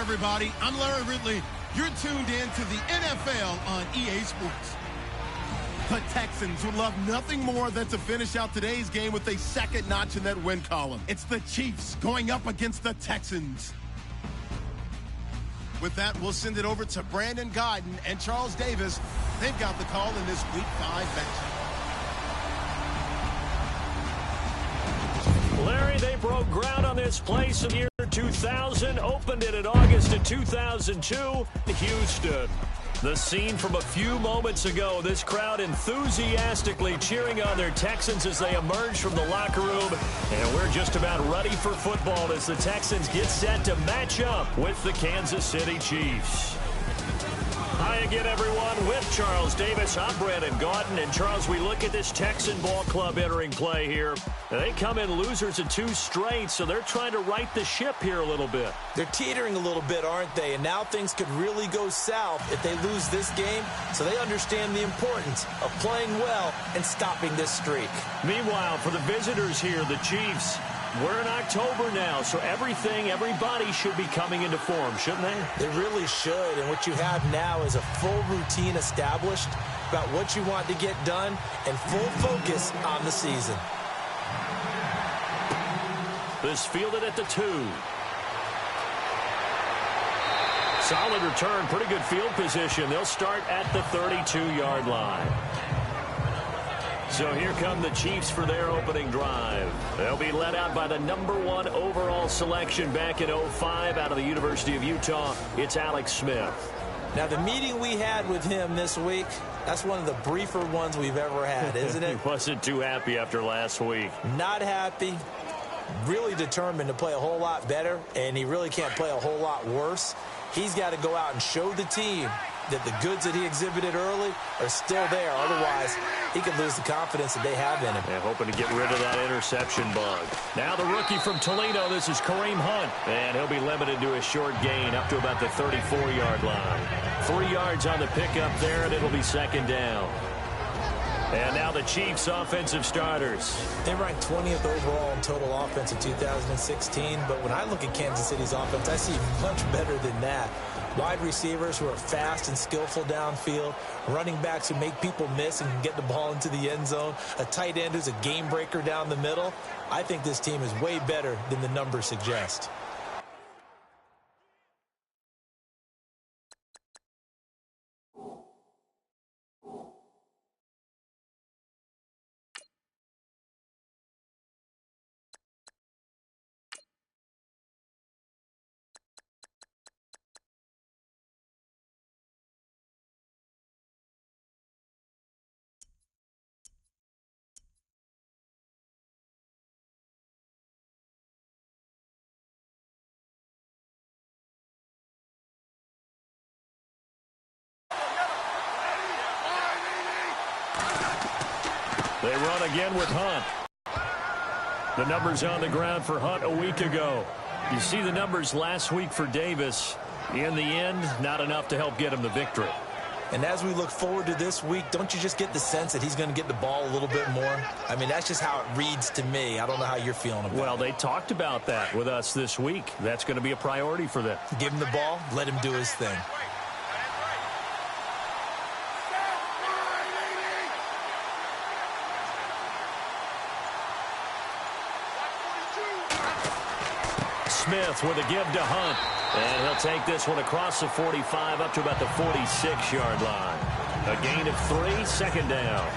everybody. I'm Larry Ridley. You're tuned in to the NFL on EA Sports. The Texans would love nothing more than to finish out today's game with a second notch in that win column. It's the Cheifs going up against the Texans. With that, we'll send it over to Brandon Godden and Charles Davis. They've got the call in this Week 5 matchup. Larry, they broke ground on this place in the year 2000, opened it in August of 2002, Houston. The scene from a few moments ago, this crowd enthusiastically cheering on their Texans as they emerge from the locker room. And we're just about ready for football as the Texans get set to match up with the Kansas City Chiefs. Hi again, everyone. With Charles Davis, I'm Brandon Gaudin. And, Charles, we look at this Texan ball club entering play here. They come in losers of 2 straight, so they're trying to right the ship here a little bit. They're teetering a little bit, aren't they? And now things could really go south if they lose this game, so they understand the importance of playing well and stopping this streak. Meanwhile, for the visitors here, the Chiefs, we're in October now, so everybody should be coming into form, shouldn't they? They really should, and what you have now is a full routine established about what you want to get done and full focus on the season. This fielded at the 2. Solid return, pretty good field position. They'll start at the 32-yard line. So here come the Chiefs for their opening drive. They'll be led out by the #1 overall selection back in 2005 out of the University of Utah. It's Alex Smith. Now, the meeting we had with him this week, that's one of the briefer ones we've ever had, isn't it? He wasn't too happy after last week. Not happy. Really determined to play a whole lot better, and he really can't play a whole lot worse. He's got to go out and show the team that the goods that he exhibited early are still there. Otherwise, he could lose the confidence that they have in him. Yeah, hoping to get rid of that interception bug. Now the rookie from Toledo, this is Kareem Hunt. And he'll be limited to a short gain up to about the 34-yard line. 3 yards on the pickup there, and it'll be second down. And now the Chiefs' offensive starters. They ranked 20th overall in total offense in 2016. But when I look at Kansas City's offense, I see much better than that. Wide receivers who are fast and skillful downfield, running backs who make people miss and can get the ball into the end zone, a tight end who's a game breaker down the middle. I think this team is way better than the numbers suggest. They run again with Hunt. The numbers on the ground for Hunt a week ago. You see the numbers last week for Davis. In the end, not enough to help get him the victory. And as we look forward to this week, don't you just get the sense that he's going to get the ball a little bit more? I mean, that's just how it reads to me. I don't know how you're feeling about it. Well, they talked about that with us this week. That's going to be a priority for them. Give him the ball, let him do his thing. Smith with a give to Hunt. And he'll take this one across the 45 up to about the 46-yard line. A gain of 3, second down.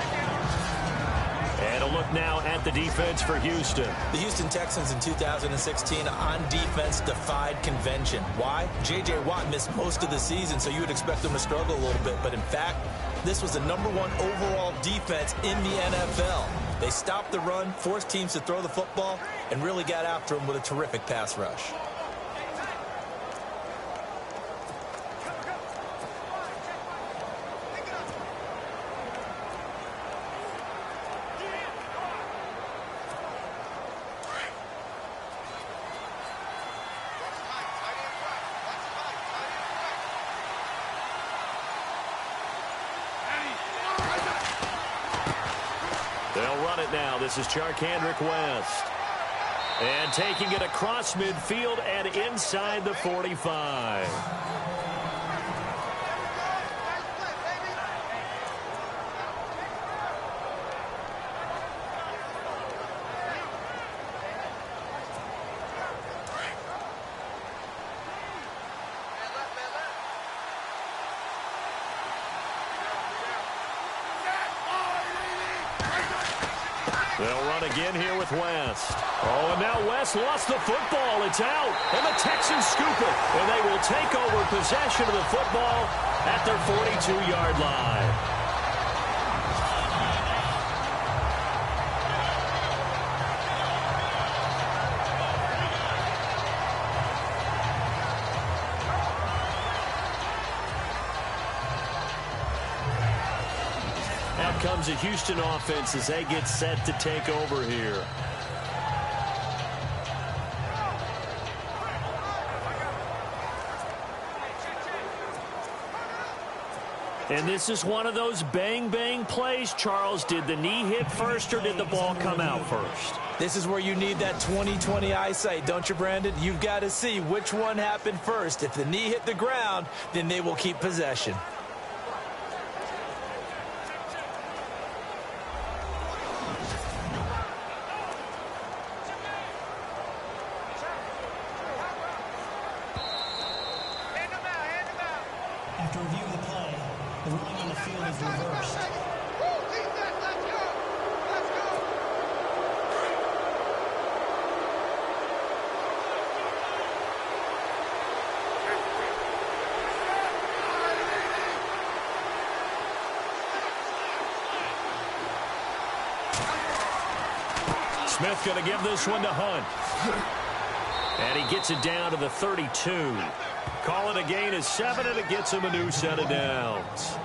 And a look now at the defense for Houston. The Houston Texans in 2016 on defense defied convention. Why? J.J. Watt missed most of the season, so you would expect them to struggle a little bit. But in fact, this was the #1 overall defense in the NFL. They stopped the run, forced teams to throw the football, and really got after them with a terrific pass rush. They'll run it now. This is Charkandrick West. And taking it across midfield and inside the 45. They'll run again here with West. Oh, and now West lost the football. It's out. And the Texans scoop it. And they will take over possession of the football at their 42-yard line. Out comes the Houston offense as they get set to take over here. And this is one of those bang-bang plays, Charles. Did the knee hit first or did the ball come out first? This is where you need that 20/20 eyesight, don't you, Brandon? You've got to see which one happened first. If the knee hit the ground, then they will keep possession. After review of the play, the ruling on the field is reversed. Smith going to give this one to Hunt. And he gets it down to the 32. Call it a gain of 7, and it gets him a new set of downs.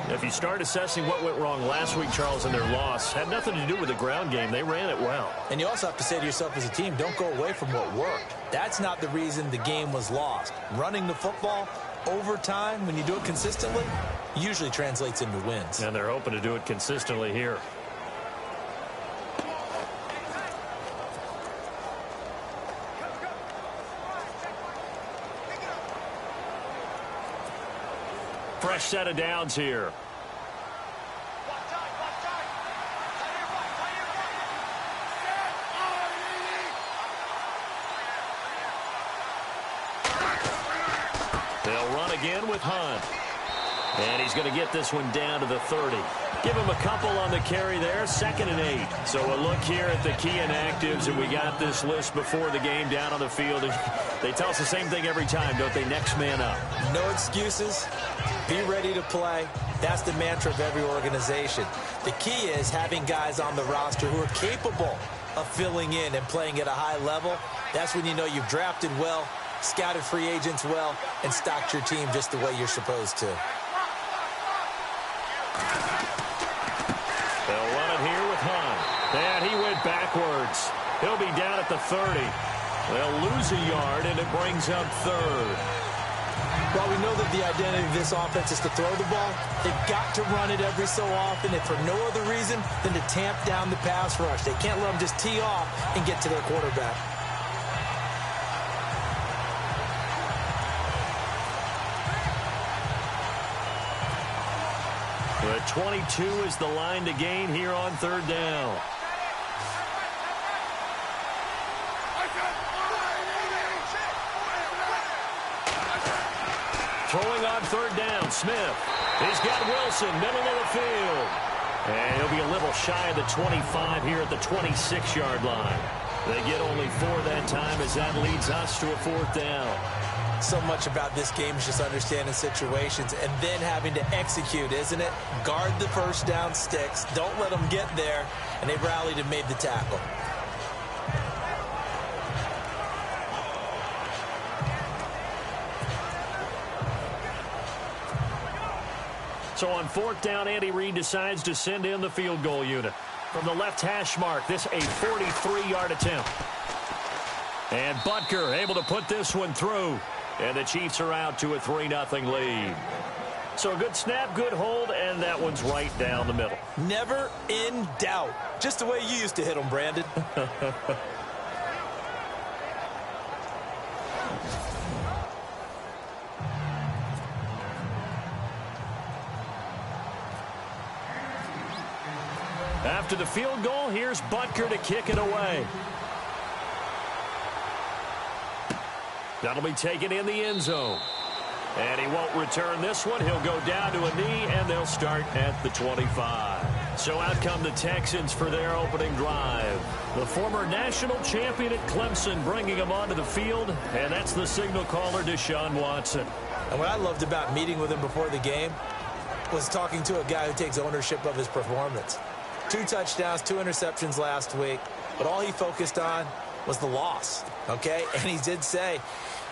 If you start assessing what went wrong last week, Charles, in their loss, had nothing to do with the ground game. They ran it well. And you also have to say to yourself as a team, don't go away from what worked. That's not the reason the game was lost. Running the football over time, when you do it consistently, usually translates into wins. And they're hoping to do it consistently here. Fresh set of downs here. They'll run again with Hunt. And he's going to get this one down to the 30. Give him a couple on the carry there, 2nd and 8. So a look here at the key inactives, and we got this list before the game down on the field. They tell us the same thing every time, don't they? Next man up. No excuses. Be ready to play. That's the mantra of every organization. The key is having guys on the roster who are capable of filling in and playing at a high level. That's when you know you've drafted well, scouted free agents well, and stocked your team just the way you're supposed to. They'll run it here with Hunt. And he went backwards. He'll be down at the 30. They'll lose a yard, and it brings up 3rd. While we know that the identity of this offense is to throw the ball, they've got to run it every so often, and for no other reason than to tamp down the pass rush. They can't let them just tee off and get to their quarterback. The 22 is the line to gain here on 3rd down. Throwing on 3rd down, Smith. He's got Wilson, middle of the field. And he'll be a little shy of the 25 here at the 26-yard line. They get only 4 that time as that leads us to a 4th down. So much about this game is just understanding situations and then having to execute, isn't it? Guard the first down sticks. Don't let them get there. And they rallied and made the tackle. So on 4th down, Andy Reid decides to send in the field goal unit. From the left hash mark, this a 43-yard attempt. And Butker able to put this one through. And the Chiefs are out to a 3-0 lead. So a good snap, good hold, and that one's right down the middle. Never in doubt. Just the way you used to hit them, Brandon. After the field goal, here's Butker to kick it away. That'll be taken in the end zone. And he won't return this one. He'll go down to a knee, and they'll start at the 25. So out come the Texans for their opening drive. The former national champion at Clemson bringing him onto the field, and that's the signal caller, Deshaun Watson. And what I loved about meeting with him before the game was talking to a guy who takes ownership of his performance. 2 touchdowns, 2 interceptions last week, but all he focused on was the loss, okay? And he did say,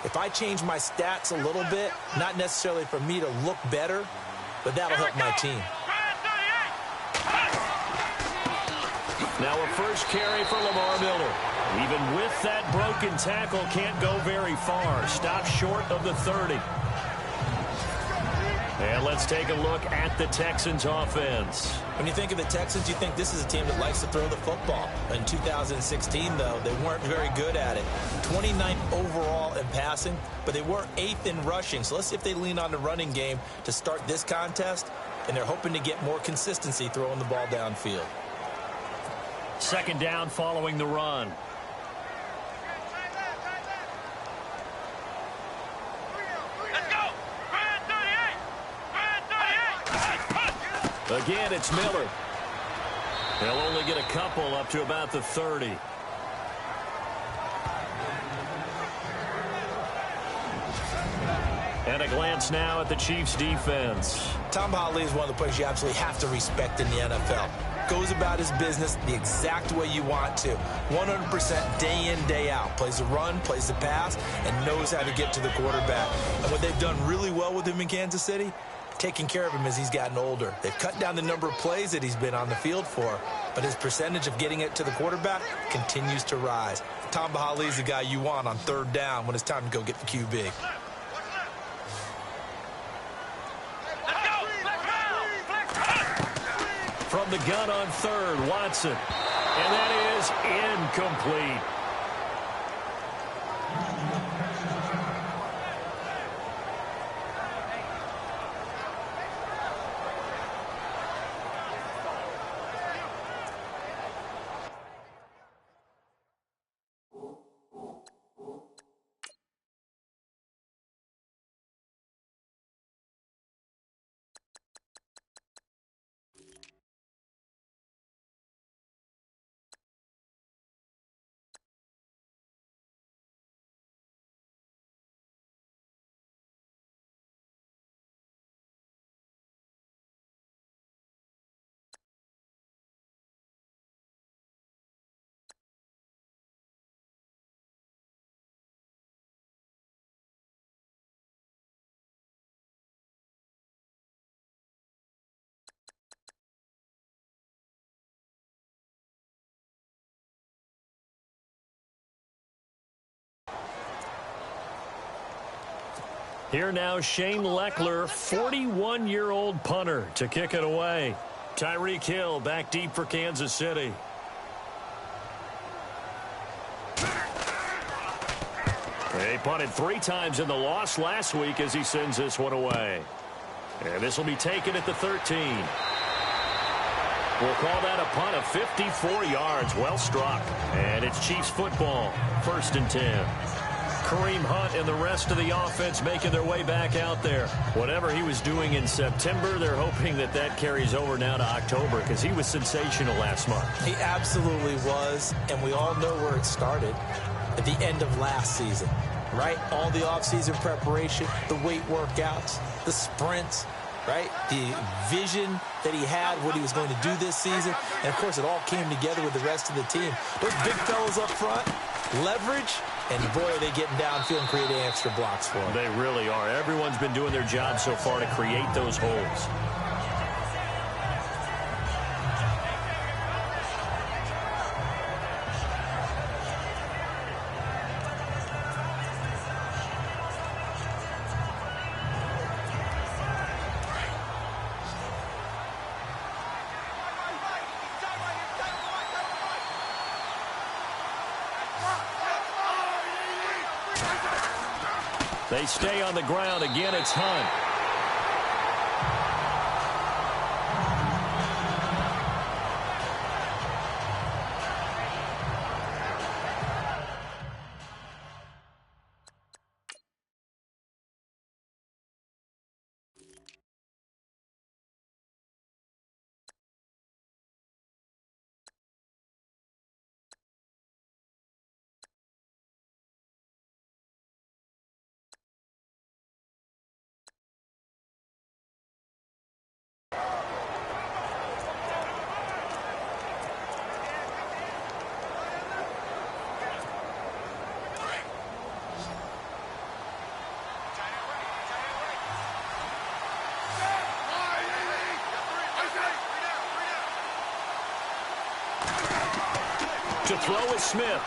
if I change my stats a little bit, not necessarily for me to look better, but that'll help my team. Now a first carry for Lamar Miller. Even with that broken tackle, can't go very far. Stopped short of the 30. And let's take a look at the Texans offense. When you think of the Texans, you think this is a team that likes to throw the football. In 2016, though, they weren't very good at it. 29th overall in passing, but they were 8th in rushing. So let's see if they lean on the running game to start this contest, and they're hoping to get more consistency throwing the ball downfield. Second down following the run. Again, it's Miller. They'll only get a couple up to about the 30. And a glance now at the Chiefs' defense. Tom Holly is one of the players you absolutely have to respect in the NFL. Goes about his business the exact way you want to. 100% day in, day out. Plays the run, plays the pass, and knows how to get to the quarterback. And what they've done really well with him in Kansas City, taking care of him as he's gotten older. They've cut down the number of plays that he's been on the field for, but his percentage of getting it to the quarterback continues to rise. Tom Bahali is the guy you want on 3rd down when it's time to go get the QB. From the gun on 3rd, Watson. And that is incomplete. Here now, Shane Leckler, 41-year-old punter, to kick it away. Tyreek Hill back deep for Kansas City. He punted 3 times in the loss last week as he sends this one away. And this will be taken at the 13. We'll call that a punt of 54 yards. Well struck. And it's Chiefs football. 1st and 10. Kareem Hunt and the rest of the offense making their way back out there. Whatever he was doing in September, they're hoping that that carries over now to October because he was sensational last month. He absolutely was, and we all know where it started at the end of last season, right? All the offseason preparation, the weight workouts, the sprints, right? The vision that he had, what he was going to do this season, and, of course, it all came together with the rest of the team. Those big fellas up front, leverage, and, boy, are they getting downfield and creating extra blocks for them. They really are. Everyone's been doing their job so far to create those holes. They stay on the ground. Again, it's Hunt. To throw is Smith.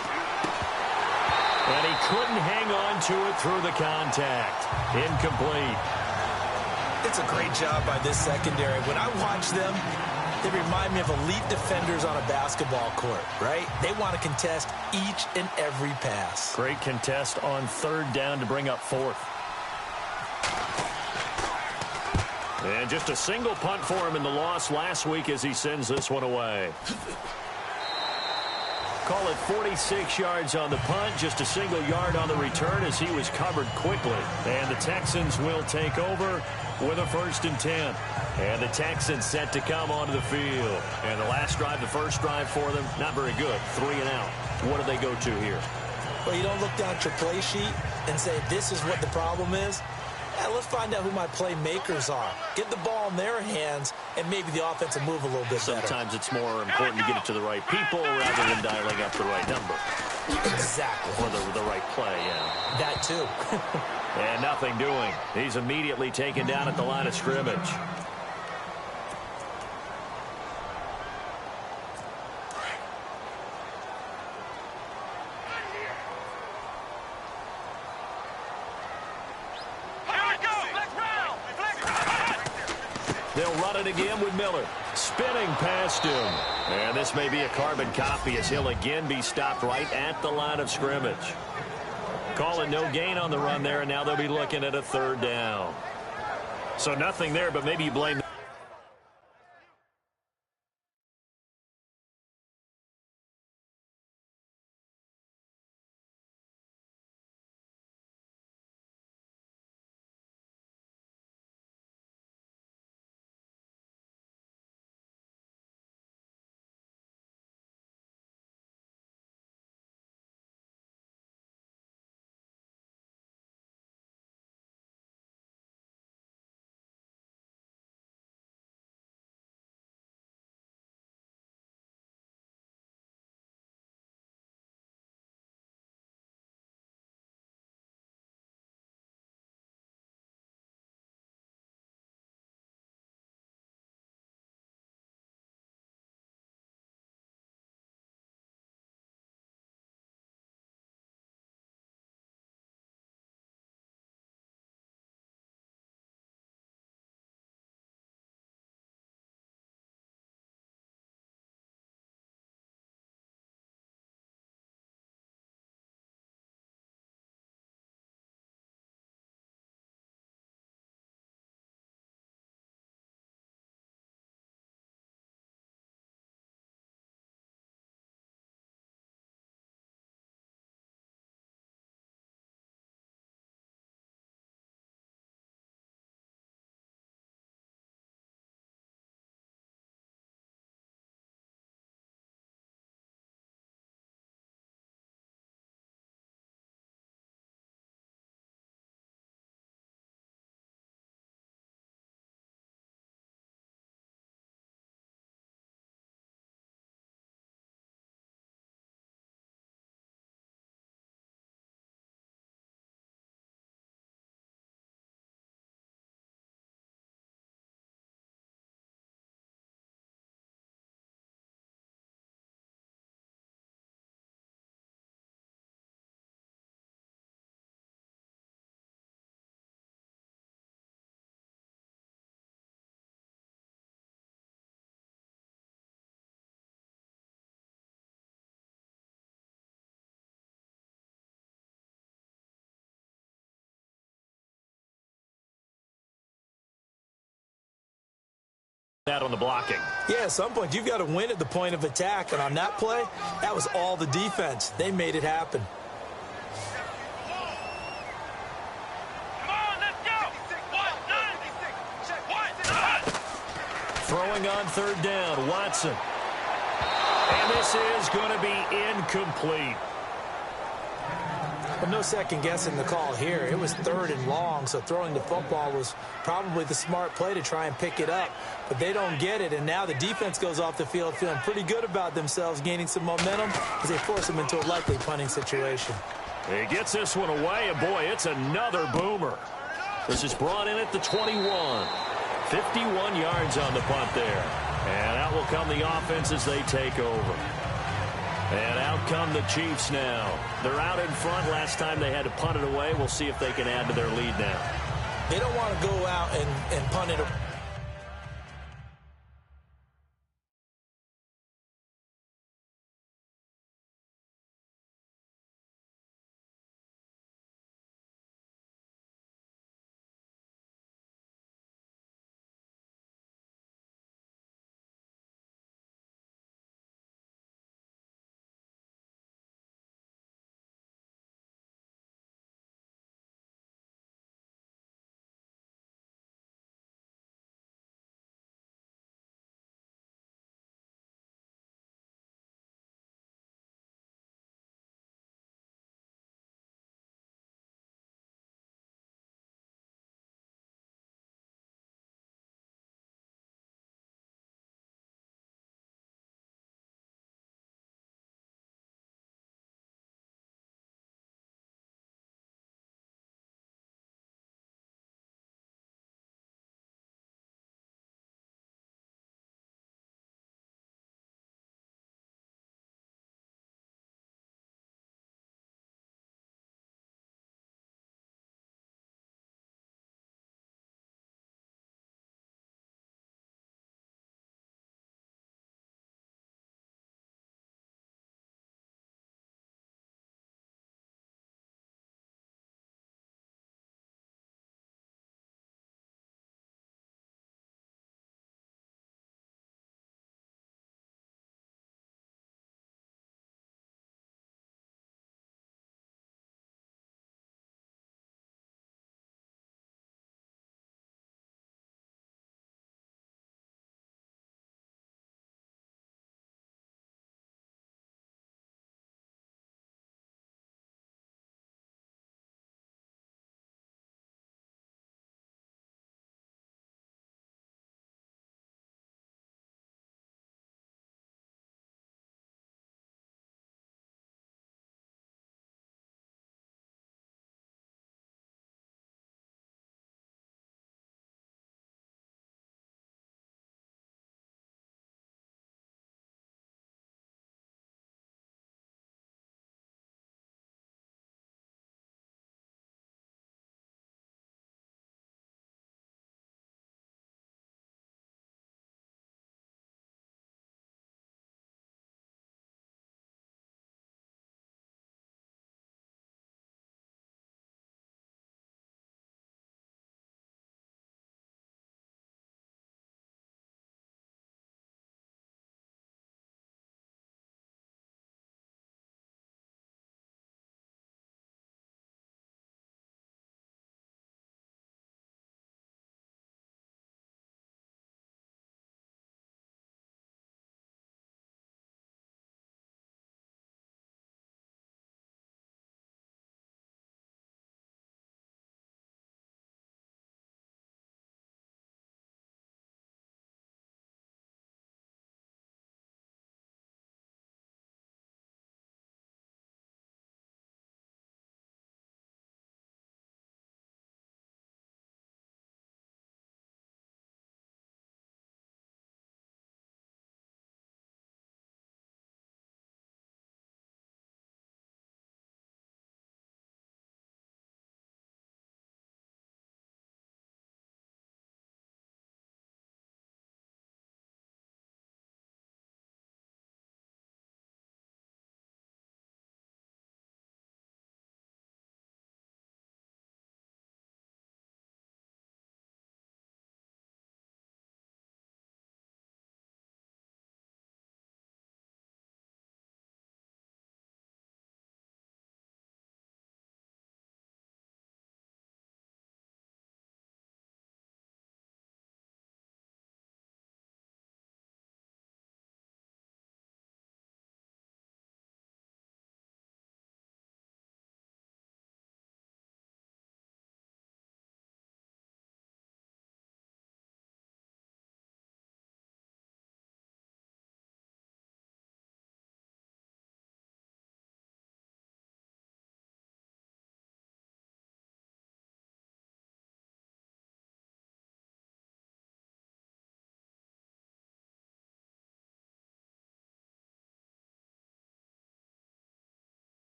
And he couldn't hang on to it through the contact. Incomplete. It's a great job by this secondary. When I watch them, they remind me of elite defenders on a basketball court, right? They want to contest each and every pass. Great contest on third down to bring up fourth. And just a single punt for him in the loss last week as he sends this one away. Call it 46 yards on the punt, just a single yard on the return as he was covered quickly. And the Texans will take over with a 1st and 10. And the Texans set to come onto the field. And the last drive, the first drive for them, not very good. 3 and out. What do they go to here? Well, you don't look down at your play sheet and say, this is what the problem is. Yeah, let's find out who my playmakers are. Get the ball in their hands, and maybe the offense will move a little bit better. Sometimes it's more important to get it to the right people rather than dialing up the right number. Exactly. Or the right play, yeah. That too. And nothing doing. He's immediately taken down at the line of scrimmage. They'll run it again with Miller. Spinning past him. And this may be a carbon copy as he'll again be stopped right at the line of scrimmage. Calling no gain on the run there, and now they'll be looking at a 3rd down. So nothing there, but maybe you blame that on the blocking. Yeah, at some point, you've got to win at the point of attack. And on that play, that was all the defense. They made it happen. Throwing on 3rd down, Watson. And this is going to be incomplete. Well, no second guessing the call here. It was 3rd and long, so throwing the football was probably the smart play to try and pick it up. But they don't get it, and now the defense goes off the field feeling pretty good about themselves, gaining some momentum as they force them into a likely punting situation. He gets this one away, and boy, it's another boomer. This is brought in at the 21. 51 yards on the punt there. And out will come the offense as they take over. And out come the Chiefs now. They're out in front. Last time they had to punt it away. We'll see if they can add to their lead now. They don't want to go out and punt it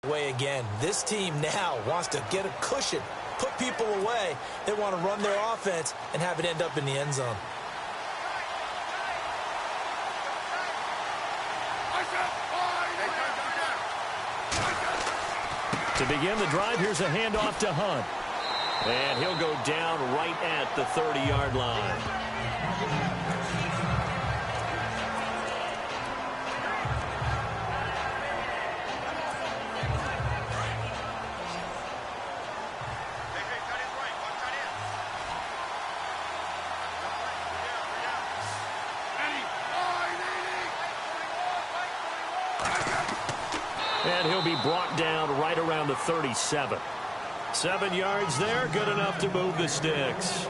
Way again. This team now wants to get a cushion, put people away. They want to run their offense and have it end up in the end zone. To begin the drive, here's a handoff to Hunt. And he'll go down right at the 30-yard line. And he'll be brought down right around the 37. 7 yards there, good enough to move the sticks.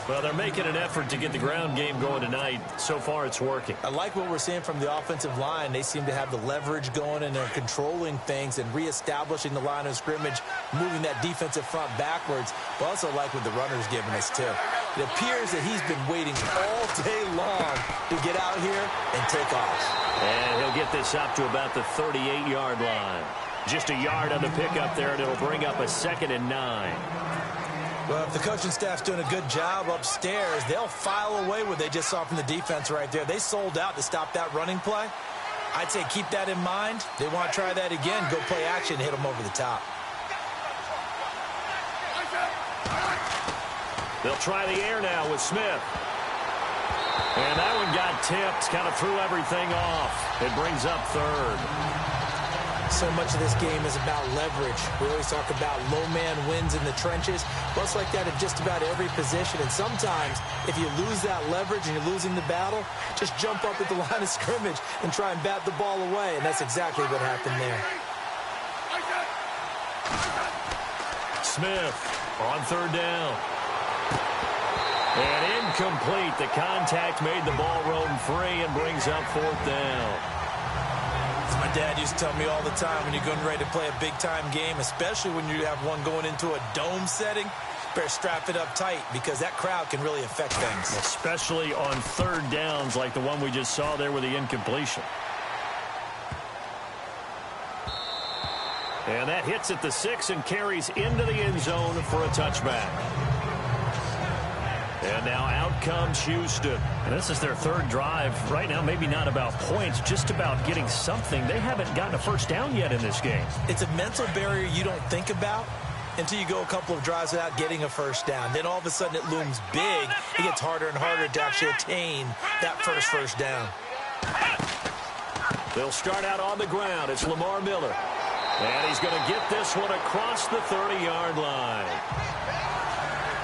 Well, they're making an effort to get the ground game going tonight. So far, it's working. I like what we're seeing from the offensive line. They seem to have the leverage going, and they're controlling things and reestablishing the line of scrimmage, moving that defensive front backwards. But also like what the runner's giving us, too. It appears that he's been waiting all day long to get out here and take off. And he'll get this up to about the 38-yard line. Just a yard on the pickup there, and it'll bring up a 2nd and 9. Well, if the coaching staff's doing a good job upstairs, they'll file away what they just saw from the defense right there. They sold out to stop that running play. I'd say keep that in mind. They want to try that again, go play action, hit them over the top. They'll try the air now with Smith. And that one got tipped, kind of threw everything off. It brings up 3rd. So much of this game is about leverage. We always talk about low man wins in the trenches. Well, it's like that in just about every position. And sometimes, if you lose that leverage and you're losing the battle, just jump up at the line of scrimmage and try and bat the ball away. And that's exactly what happened there. Smith on 3rd down. And incomplete. The contact made the ball roam free and brings up 4th down. As my dad used to tell me all the time, when you're getting ready to play a big-time game, especially when you have one going into a dome setting, better strap it up tight because that crowd can really affect things. Especially on 3rd downs like the one we just saw there with the incompletion. And that hits at the 6 and carries into the end zone for a touchback. And now out comes Houston. And this is their 3rd drive. Right now, maybe not about points, just about getting something. They haven't gotten a first down yet in this game. It's a mental barrier you don't think about until you go a couple of drives without getting a first down. Then all of a sudden it looms big. It gets harder and harder to actually attain that first down. They'll start out on the ground. It's Lamar Miller. And he's going to get this one across the 30-yard line.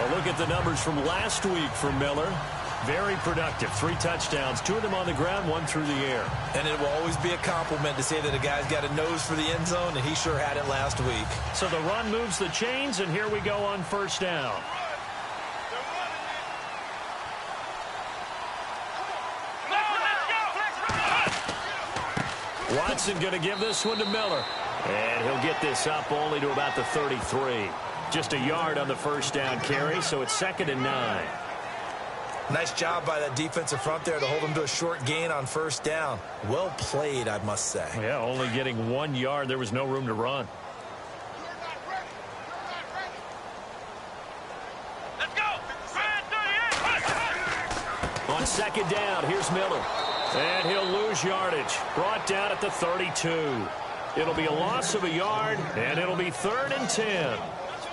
A look at the numbers from last week for Miller. Very productive. 3 touchdowns, 2 of them on the ground, 1 through the air. And it will always be a compliment to say that a guy's got a nose for the end zone, and he sure had it last week. So the run moves the chains, and here we go on 1st down. Watson going to give this one to Miller. And he'll get this up only to about the 33. Just a yard on the 1st down carry, so it's 2nd and 9. Nice job by that defensive front there to hold him to a short gain on 1st down. Well played, I must say. Yeah, only getting 1 yard. There was no room to run. Let's go! On 2nd down, here's Miller. And he'll lose yardage. Brought down at the 32. It'll be a loss of a yard, and it'll be 3rd and 10.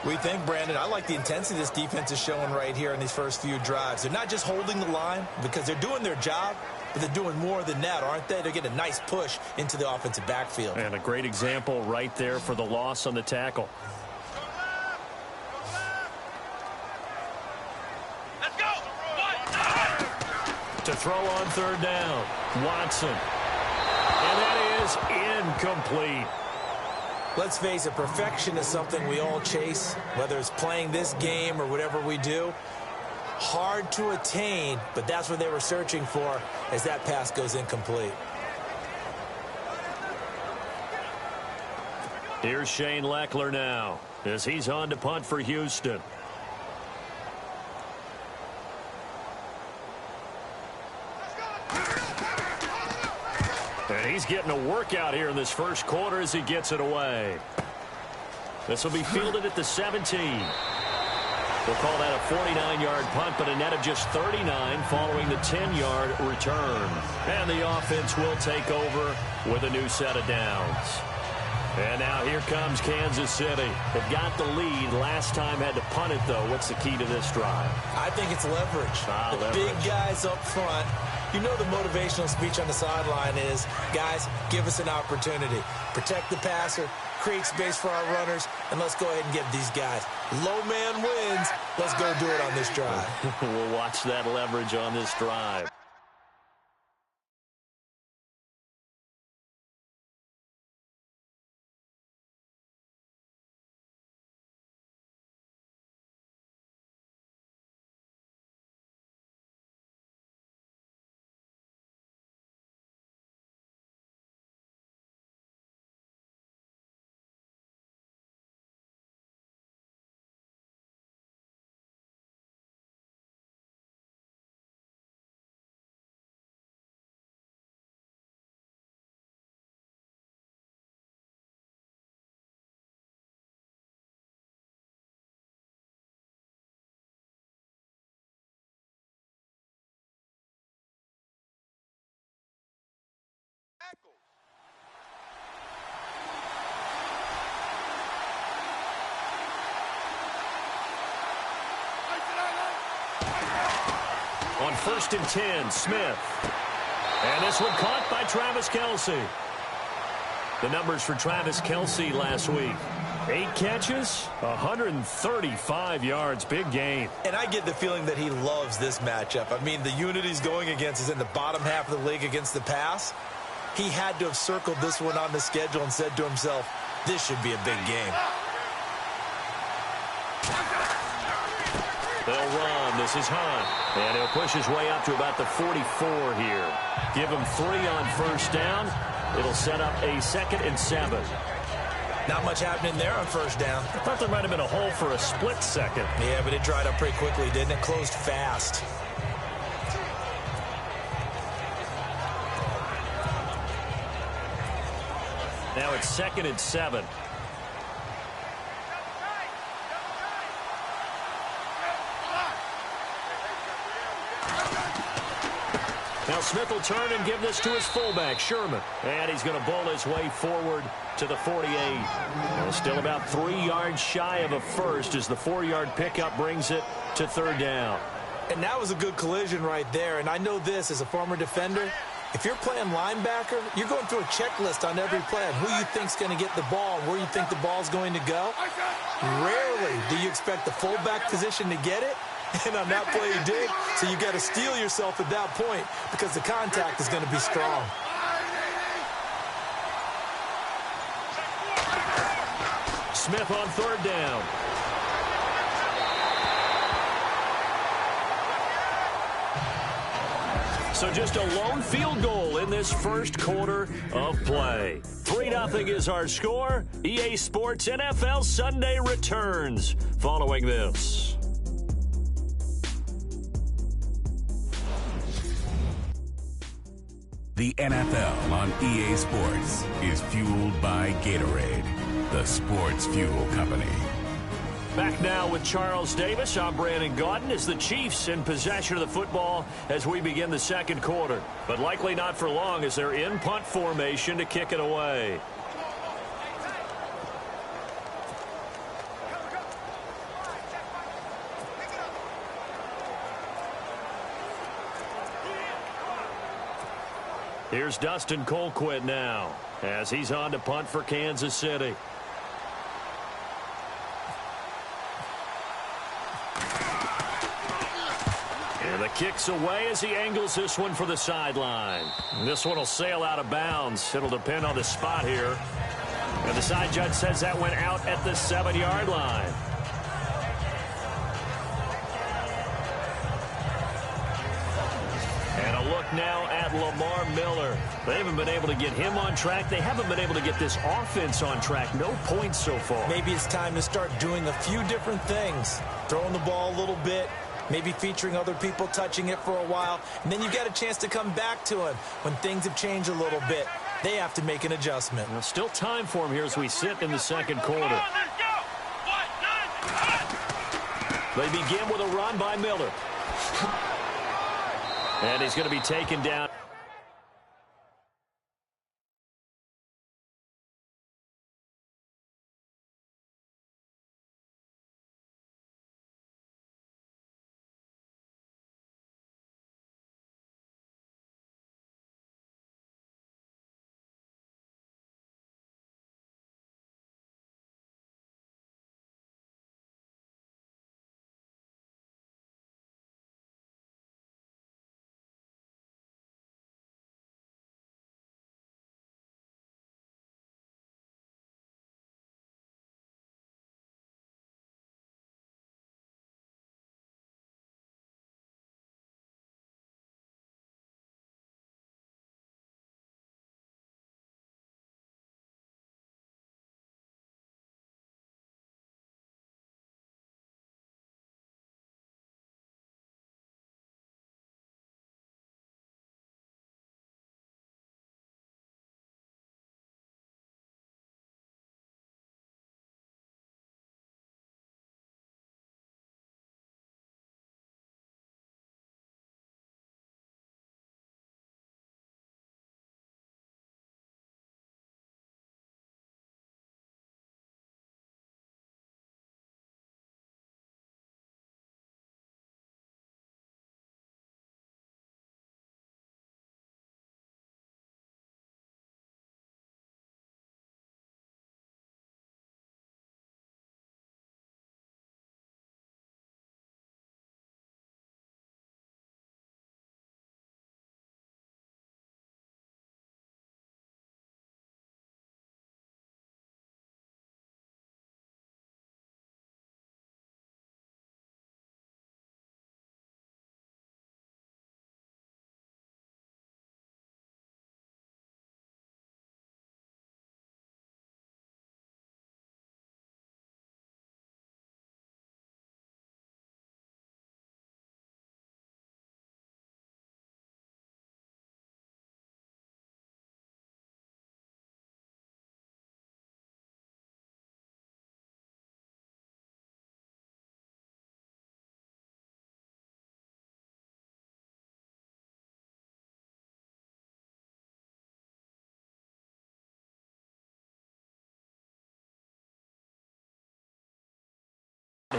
We think, Brandon, I like the intensity this defense is showing right here in these first few drives. They're not just holding the line because they're doing their job, but they're doing more than that, aren't they? They're getting a nice push into the offensive backfield. And a great example right there for the loss on the tackle. Let's go! To throw on 3rd down, Watson. And that is incomplete. Let's face it, perfection is something we all chase, whether it's playing this game or whatever we do. Hard to attain, but that's what they were searching for as that pass goes incomplete. Here's Shane Leckler now as he's on to punt for Houston. And he's getting a workout here in this first quarter as he gets it away. This will be fielded at the 17. We'll call that a 49-yard punt, but a net of just 39 following the 10-yard return. And the offense will take over with a new set of downs. And now here comes Kansas City. They've got the lead. Last time had to punt it, though. What's the key to this drive? I think it's leverage. The big guys up front. You know the motivational speech on the sideline is, guys, give us an opportunity. Protect the passer, create space for our runners, and let's go ahead and give these guys. Low man wins. Let's go do it on this drive. We'll watch that leverage on this drive. On 1st and 10, Smith. And this one caught by Travis Kelce. The numbers for Travis Kelce last week. 8 catches, 135 yards. Big game. And I get the feeling that he loves this matchup. I mean, the unit he's going against is in the bottom half of the league against the pass. He had to have circled this one on the schedule and said to himself, this should be a big game. They'll run. This is Hunt. And he'll push his way up to about the 44 here. Give him 3 on 1st down. It'll set up a 2nd and 7. Not much happening there on 1st down. I thought there might have been a hole for a split second. Yeah, but it dried up pretty quickly, didn't it? Closed fast. Now it's 2nd and 7. Now Smith will turn and give this to his fullback, Sherman. And he's going to bowl his way forward to the 48. Still about 3 yards shy of a first as the 4-yard pickup brings it to 3rd down. And that was a good collision right there. And I know this as a former defender. If you're playing linebacker, you're going through a checklist on every play on who you think's going to get the ball and where you think the ball's going to go. Rarely do you expect the fullback position to get it. And on that play he did. So you got to steel yourself at that point because the contact is going to be strong. Smith on 3rd down. So just a lone field goal in this first quarter of play. 3-0 is our score. EA Sports NFL Sunday returns following this. The NFL on EA Sports is fueled by Gatorade, the sports fuel company. Back now with Charles Davis. I'm Brandon Gaudin as the Chiefs in possession of the football as we begin the second quarter. But likely not for long as they're in punt formation to kick it away. Here's Dustin Colquitt now as he's on to punt for Kansas City. And the kick's away as he angles this one for the sideline. This one will sail out of bounds. It'll depend on the spot here. And the side judge says that went out at the 7-yard line. And a look now at Lamar Miller. They haven't been able to get him on track. They haven't been able to get this offense on track. No points so far. Maybe it's time to start doing a few different things. Throwing the ball a little bit, maybe featuring other people touching it for a while, and then you've got a chance to come back to him when things have changed a little bit. They have to make an adjustment. Well, still time for him here as we sit in the second quarter. They begin with a run by Miller. And he's going to be taken down.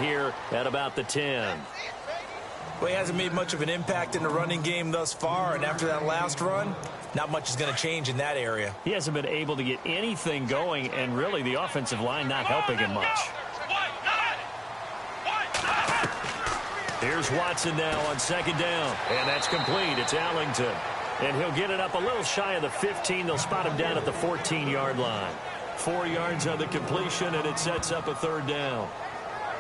Here at about the 10. Well, he hasn't made much of an impact in the running game thus far, and after that last run, not much is going to change in that area. He hasn't been able to get anything going, and really the offensive line not helping him much. Here's Watson now on second down, and that's complete. It's Allington, and he'll get it up a little shy of the 15. They'll spot him down at the 14-yard line. 4 yards on the completion, and it sets up a third down.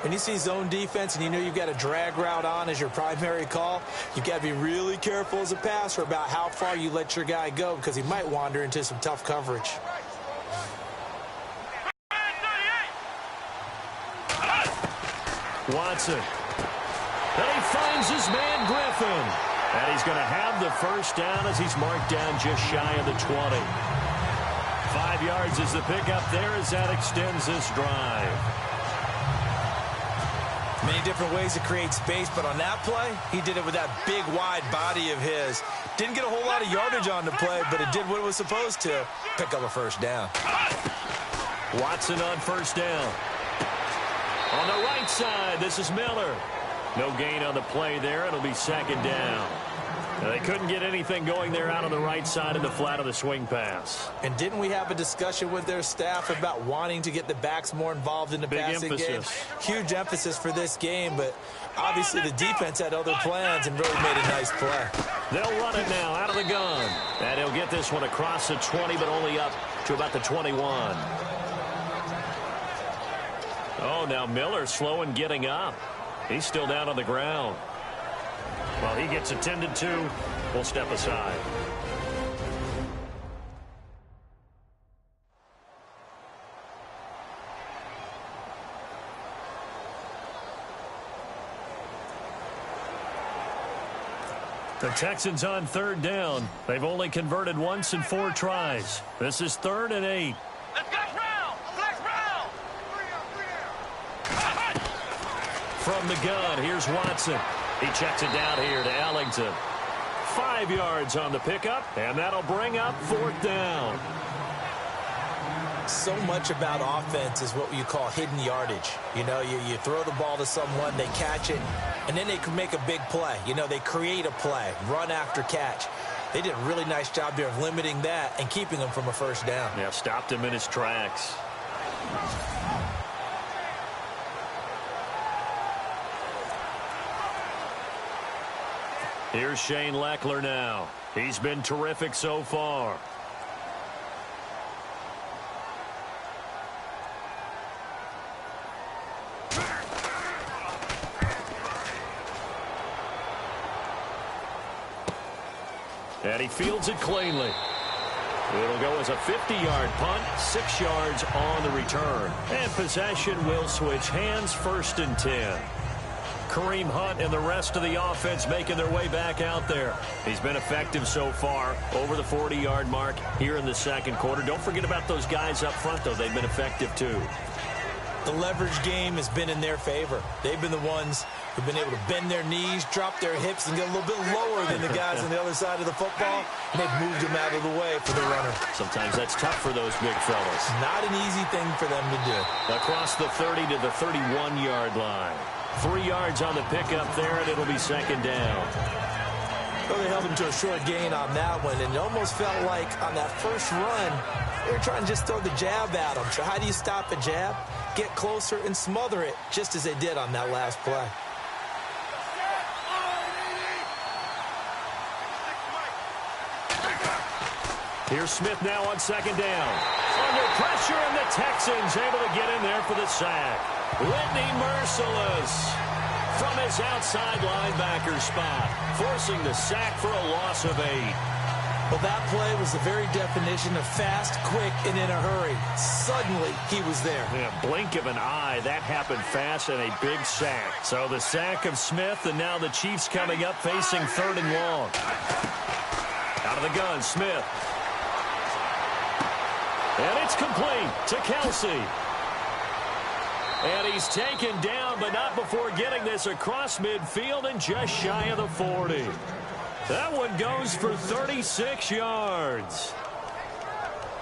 When you see zone defense and you know you've got a drag route on as your primary call, you've got to be really careful as a passer about how far you let your guy go because he might wander into some tough coverage. Watson. And he finds his man Griffin. And he's going to have the first down as he's marked down just shy of the 20. 5 yards is the pickup there as that extends this drive. Many different ways to create space, but on that play, he did it with that big, wide body of his. Didn't get a whole lot of yardage on the play, but it did what it was supposed to. Pick up a first down. Watson on first down. On the right side, this is Miller. No gain on the play there. It'll be second down. Now, they couldn't get anything going there out on the right side of the flat of the swing pass. And didn't we have a discussion with their staff about wanting to get the backs more involved in the passing game? Huge emphasis for this game, but obviously the defense had other plans and really made a nice play. They'll run it now out of the gun. And he'll get this one across the 20, but only up to about the 21. Oh, now Miller slow in getting up. He's still down on the ground. Well, he gets attended to. We'll step aside. The Texans on 3rd down. They've only converted once in 4 tries. This is 3rd and 8. Let's go, Brown! Let's Brown! From the gun, here's Watson. He checks it down here to Ellington. 5 yards on the pickup, and that'll bring up 4th down. So much about offense is what you call hidden yardage. You know, you throw the ball to someone, they catch it, and then they can make a big play. You know, they create a play, run after catch. They did a really nice job there of limiting that and keeping him from a 1st down. Yeah, stopped him in his tracks. Here's Shane Leckler now. He's been terrific so far. And he fields it cleanly. It'll go as a 50-yard punt, 6 yards on the return. And possession will switch hands, 1st and 10. Kareem Hunt and the rest of the offense making their way back out there. He's been effective so far, over the 40-yard mark here in the 2nd quarter. Don't forget about those guys up front, though. They've been effective, too. The leverage game has been in their favor. They've been the ones who've been able to bend their knees, drop their hips, and get a little bit lower than the guys on the other side of the football, and they've moved them out of the way for the runner. Sometimes that's tough for those big fellas. Not an easy thing for them to do. Across the 30 to the 31-yard line. 3 yards on the pickup there, and it'll be 2nd down. Well, they held him to a short gain on that one, and it almost felt like on that first run, they were trying to just throw the jab at him. So how do you stop a jab? Get closer and smother it, just as they did on that last play. Here's Smith now on 2nd down. Under pressure, and the Texans able to get in there for the sack. Whitney merciless from his outside linebacker spot, forcing the sack for a loss of 8. Well, that play was the very definition of fast, quick, and in a hurry. Suddenly, he was there. Yeah, blink of an eye. That happened fast and a big sack. So the sack of Smith, and now the Chiefs coming up facing 3rd and long. Out of the gun, Smith. And it's complete to Kelsey. And he's taken down, but not before getting this across midfield and just shy of the 40. That one goes for 36 yards.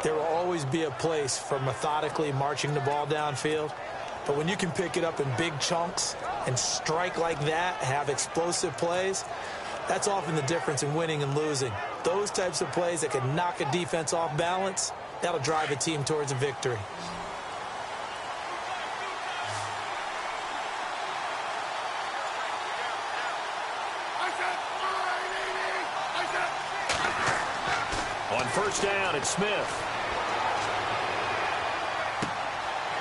There will always be a place for methodically marching the ball downfield. But when you can pick it up in big chunks and strike like that, have explosive plays, that's often the difference in winning and losing. Those types of plays that can knock a defense off balance, that'll drive a team towards a victory. On 1st down, it's Smith.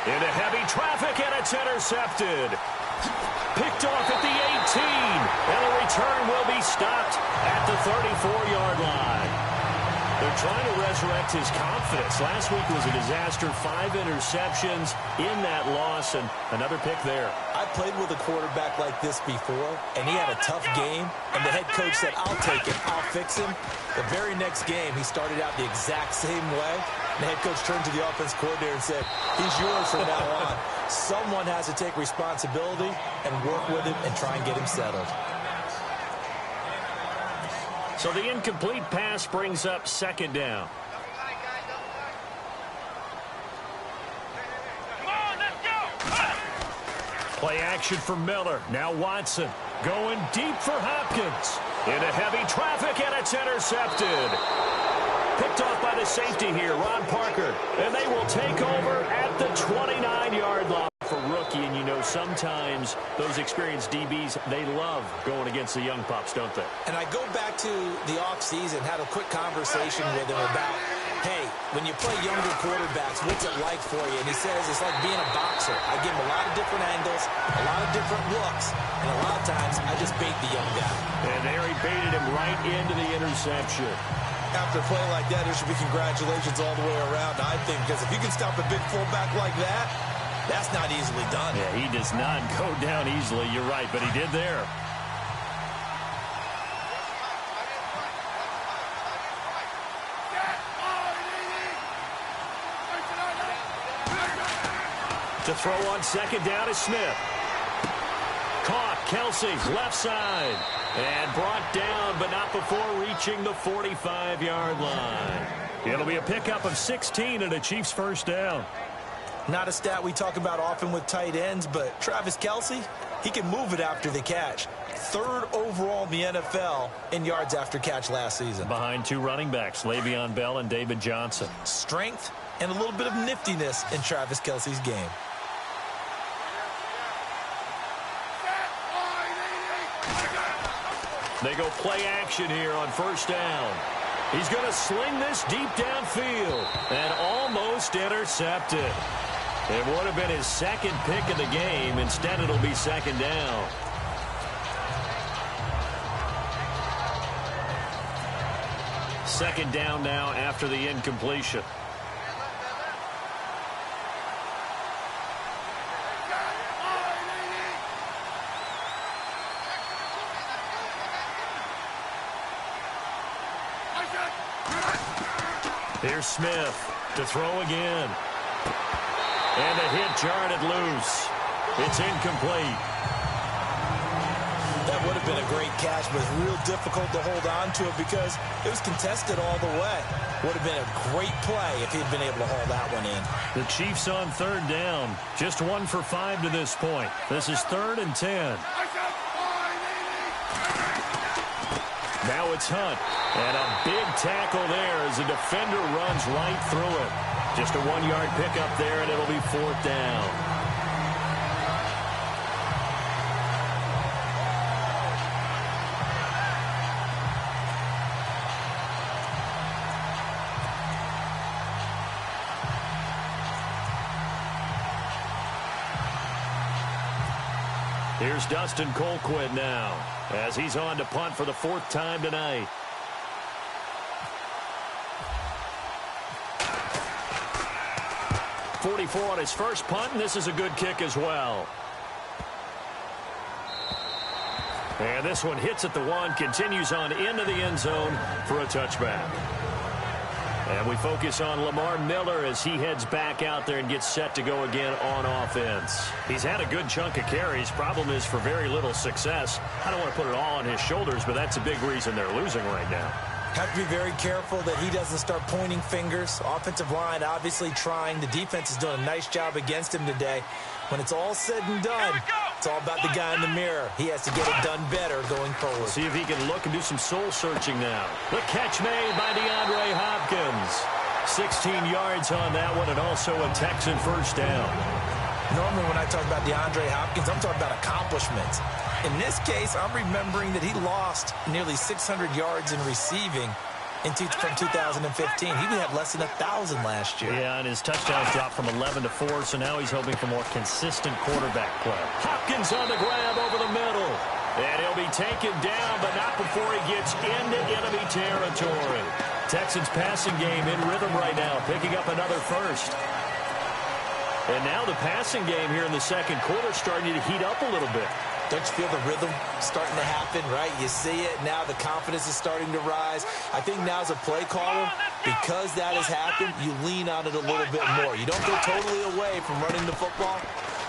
Into heavy traffic, and it's intercepted. Picked off at the 18, and the return will be stopped at the 34-yard line. They're trying to resurrect his confidence. Last week was a disaster. 5 interceptions in that loss, and another pick there. I played with a quarterback like this before, and he had a tough game, and the head coach said, I'll take it, I'll fix him. The very next game, he started out the exact same way. And the head coach turned to the offense coordinator and said, he's yours from now on. Someone has to take responsibility and work with him and try and get him settled. So the incomplete pass brings up 2nd down. Come on, let's go! Play action for Miller. Now Watson going deep for Hopkins. Into heavy traffic, and it's intercepted. Picked off by the safety here, Ron Parker. And they will take over at the 29-yard line. For rookie, and you know sometimes those experienced DBs, they love going against the young pups, don't they? And I go back to the offseason, had a quick conversation with him about, hey, when you play younger quarterbacks, what's it like for you? And he says it's like being a boxer. I give him a lot of different angles, a lot of different looks, and a lot of times I just bait the young guy. And there he baited him right into the interception. After a play like that, there should be congratulations all the way around, I think, because if you can stop a big fullback like that, that's not easily done. Yeah, he does not go down easily. You're right, but he did there. To throw on second down is Smith. Caught. Kelsey's left side. And brought down, but not before reaching the 45-yard line. It'll be a pickup of 16 and a Chiefs first down. Not a stat we talk about often with tight ends, but Travis Kelce, he can move it after the catch. Third overall in the NFL in yards after catch last season. Behind two running backs, Le'Veon Bell and David Johnson. Strength and a little bit of niftiness in Travis Kelce's game. They go play action here on first down. He's going to sling this deep downfield and almost intercepted. It would have been his second pick of the game. Instead, it'll be second down. Second down now after the incompletion. Here's Smith to throw again. And the hit jarred it loose. It's incomplete. That would have been a great catch, but it's real difficult to hold on to it because it was contested all the way. Would have been a great play if he'd been able to haul that one in. The Chiefs on third down. Just 1 for 5 to this point. This is 3rd and 10. Now it's Hunt. And a big tackle there as the defender runs right through it. Just a 1-yard pickup there, and it'll be 4th down. Here's Dustin Colquitt now as he's on to punt for the 4th time tonight. .44 on his first punt, and this is a good kick as well. And this one hits at the 1, continues on into the end zone for a touchback. And we focus on Lamar Miller as he heads back out there and gets set to go again on offense. He's had a good chunk of carries. Problem is for very little success. I don't want to put it all on his shoulders, but that's a big reason they're losing right now. Have to be very careful that he doesn't start pointing fingers. Offensive line obviously trying. The defense is doing a nice job against him today. When it's all said and done, it's all about the guy in the mirror. He has to get it done better going forward. See if he can look and do some soul searching now. The catch made by DeAndre Hopkins. 16 yards on that one, and also a Texan first down. Normally when I talk about DeAndre Hopkins, I'm talking about accomplishments. In this case, I'm remembering that he lost nearly 600 yards in receiving from 2015. He had less than 1,000 last year. Yeah, and his touchdowns dropped from 11 to 4, so now he's hoping for more consistent quarterback play. Hopkins on the grab over the middle. And he'll be taken down, but not before he gets into enemy territory. Texans passing game in rhythm right now, picking up another first. And now the passing game here in the second quarter starting to heat up a little bit. Don't you feel the rhythm starting to happen, right? You see it. Now the confidence is starting to rise. I think now as a play caller, because that has happened, you lean on it a little bit more. You don't go totally away from running the football,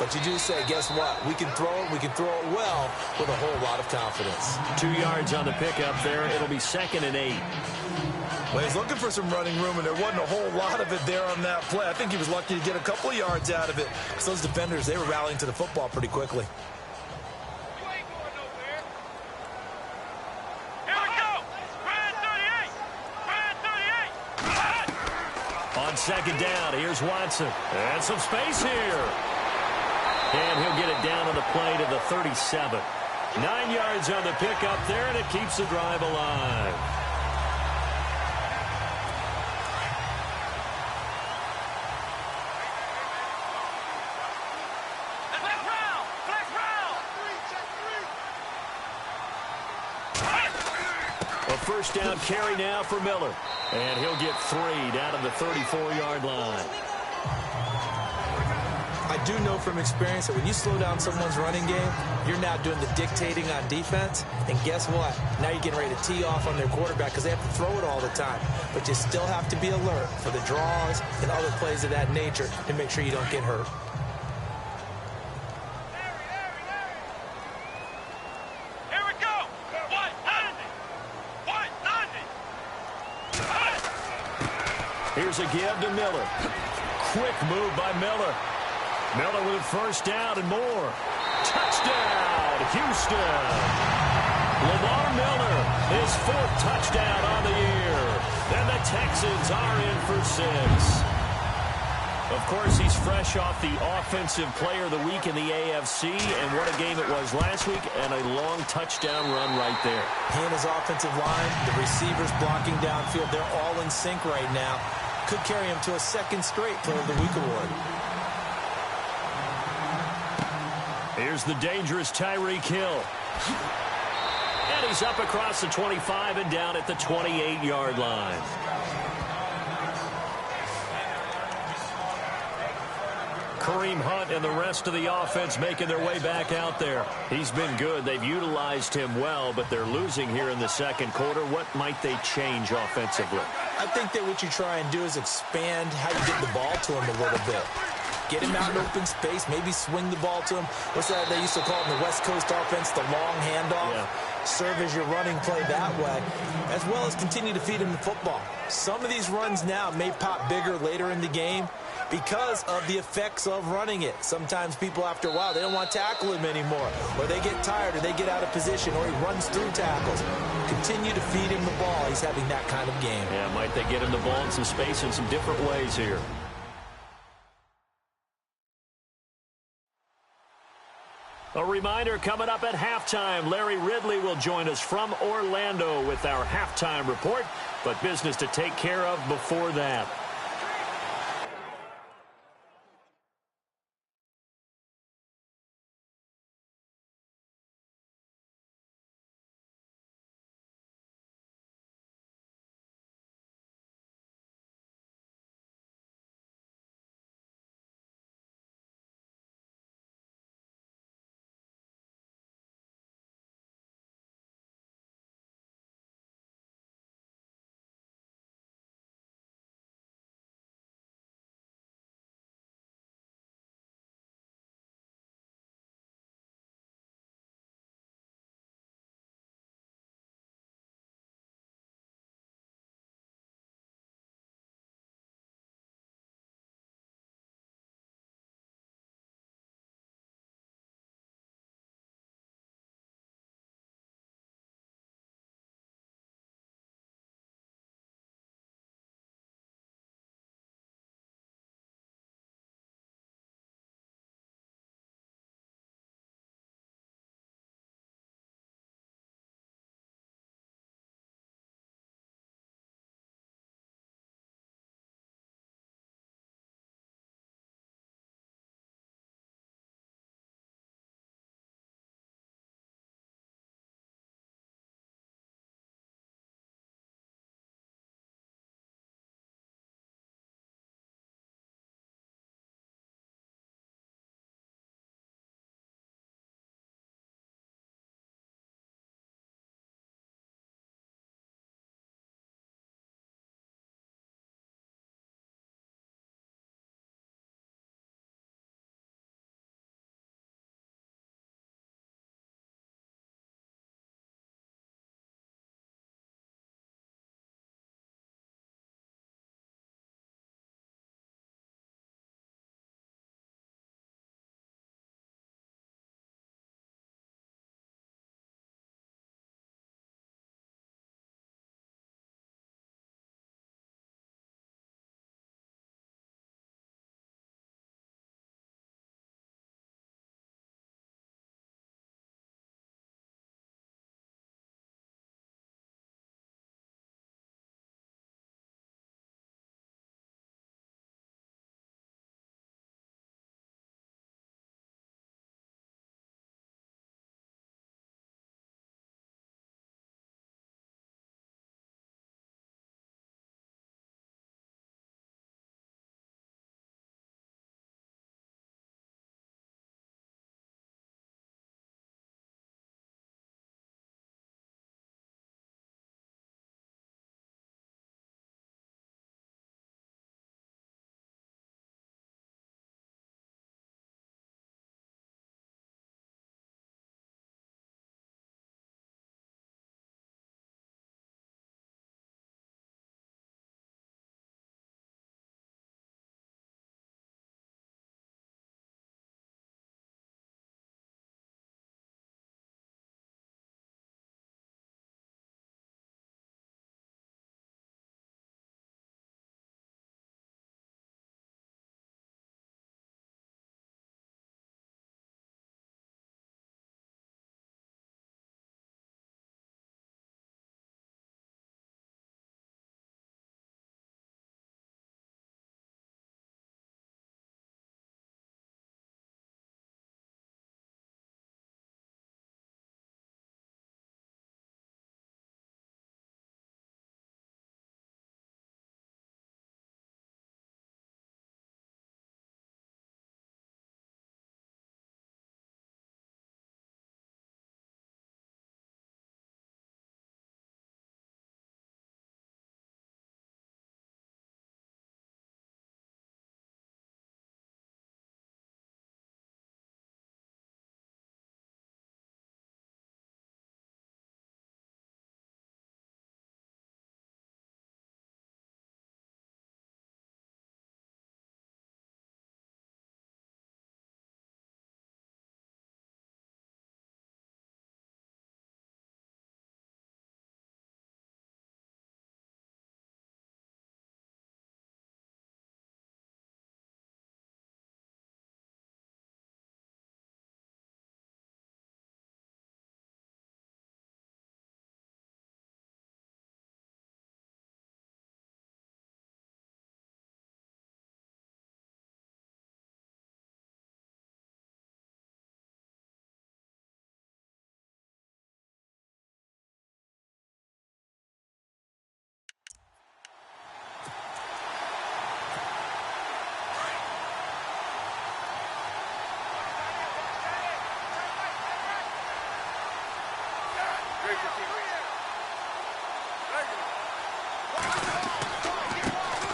but you do say, guess what? We can throw it. We can throw it well with a whole lot of confidence. 2 yards on the pickup there. It'll be 2nd and 8. Well, he's looking for some running room, and there wasn't a whole lot of it there on that play. I think he was lucky to get a couple of yards out of it because those defenders, they were rallying to the football pretty quickly. On second down, here's Watson. And some space here. And he'll get it down on the play to the 37. 9 yards on the pickup there, and it keeps the drive alive. A first down carry now for Miller. And he'll get 3 down to the 34-yard line. I do know from experience that when you slow down someone's running game, you're now doing the dictating on defense. And guess what? Now you're getting ready to tee off on their quarterback because they have to throw it all the time. But you still have to be alert for the draws and other plays of that nature to make sure you don't get hurt. Here's a give to Miller. Quick move by Miller. Miller with a first down and more. Touchdown, Houston. Lamar Miller, his 4th touchdown on the year. And the Texans are in for 6. Of course, he's fresh off the Offensive Player of the Week in the AFC, and what a game it was last week, and a long touchdown run right there. He and his offensive line, the receivers blocking downfield, they're all in sync right now. Could carry him to a 2nd straight Player of the Week award. Here's the dangerous Tyreek Hill. And he's up across the 25 and down at the 28-yard line. Kareem Hunt and the rest of the offense making their way back out there. He's been good. They've utilized him well, but they're losing here in the 2nd quarter. What might they change offensively? I think that what you try and do is expand how you get the ball to him a little bit. Get him out in open space, maybe swing the ball to him. What's that they used to call it in the West Coast offense, the long handoff? Yeah. Serve as your running play that way, as well as continue to feed him the football. Some of these runs now may pop bigger later in the game because of the effects of running it. Sometimes people, after a while, they don't want to tackle him anymore, or they get tired, or they get out of position, or he runs through tackles. Continue to feed him the ball. He's having that kind of game. Yeah, might they get him the ball in some space in some different ways here. A reminder, coming up at halftime, Larry Ridley will join us from Orlando with our halftime report, but business to take care of before that.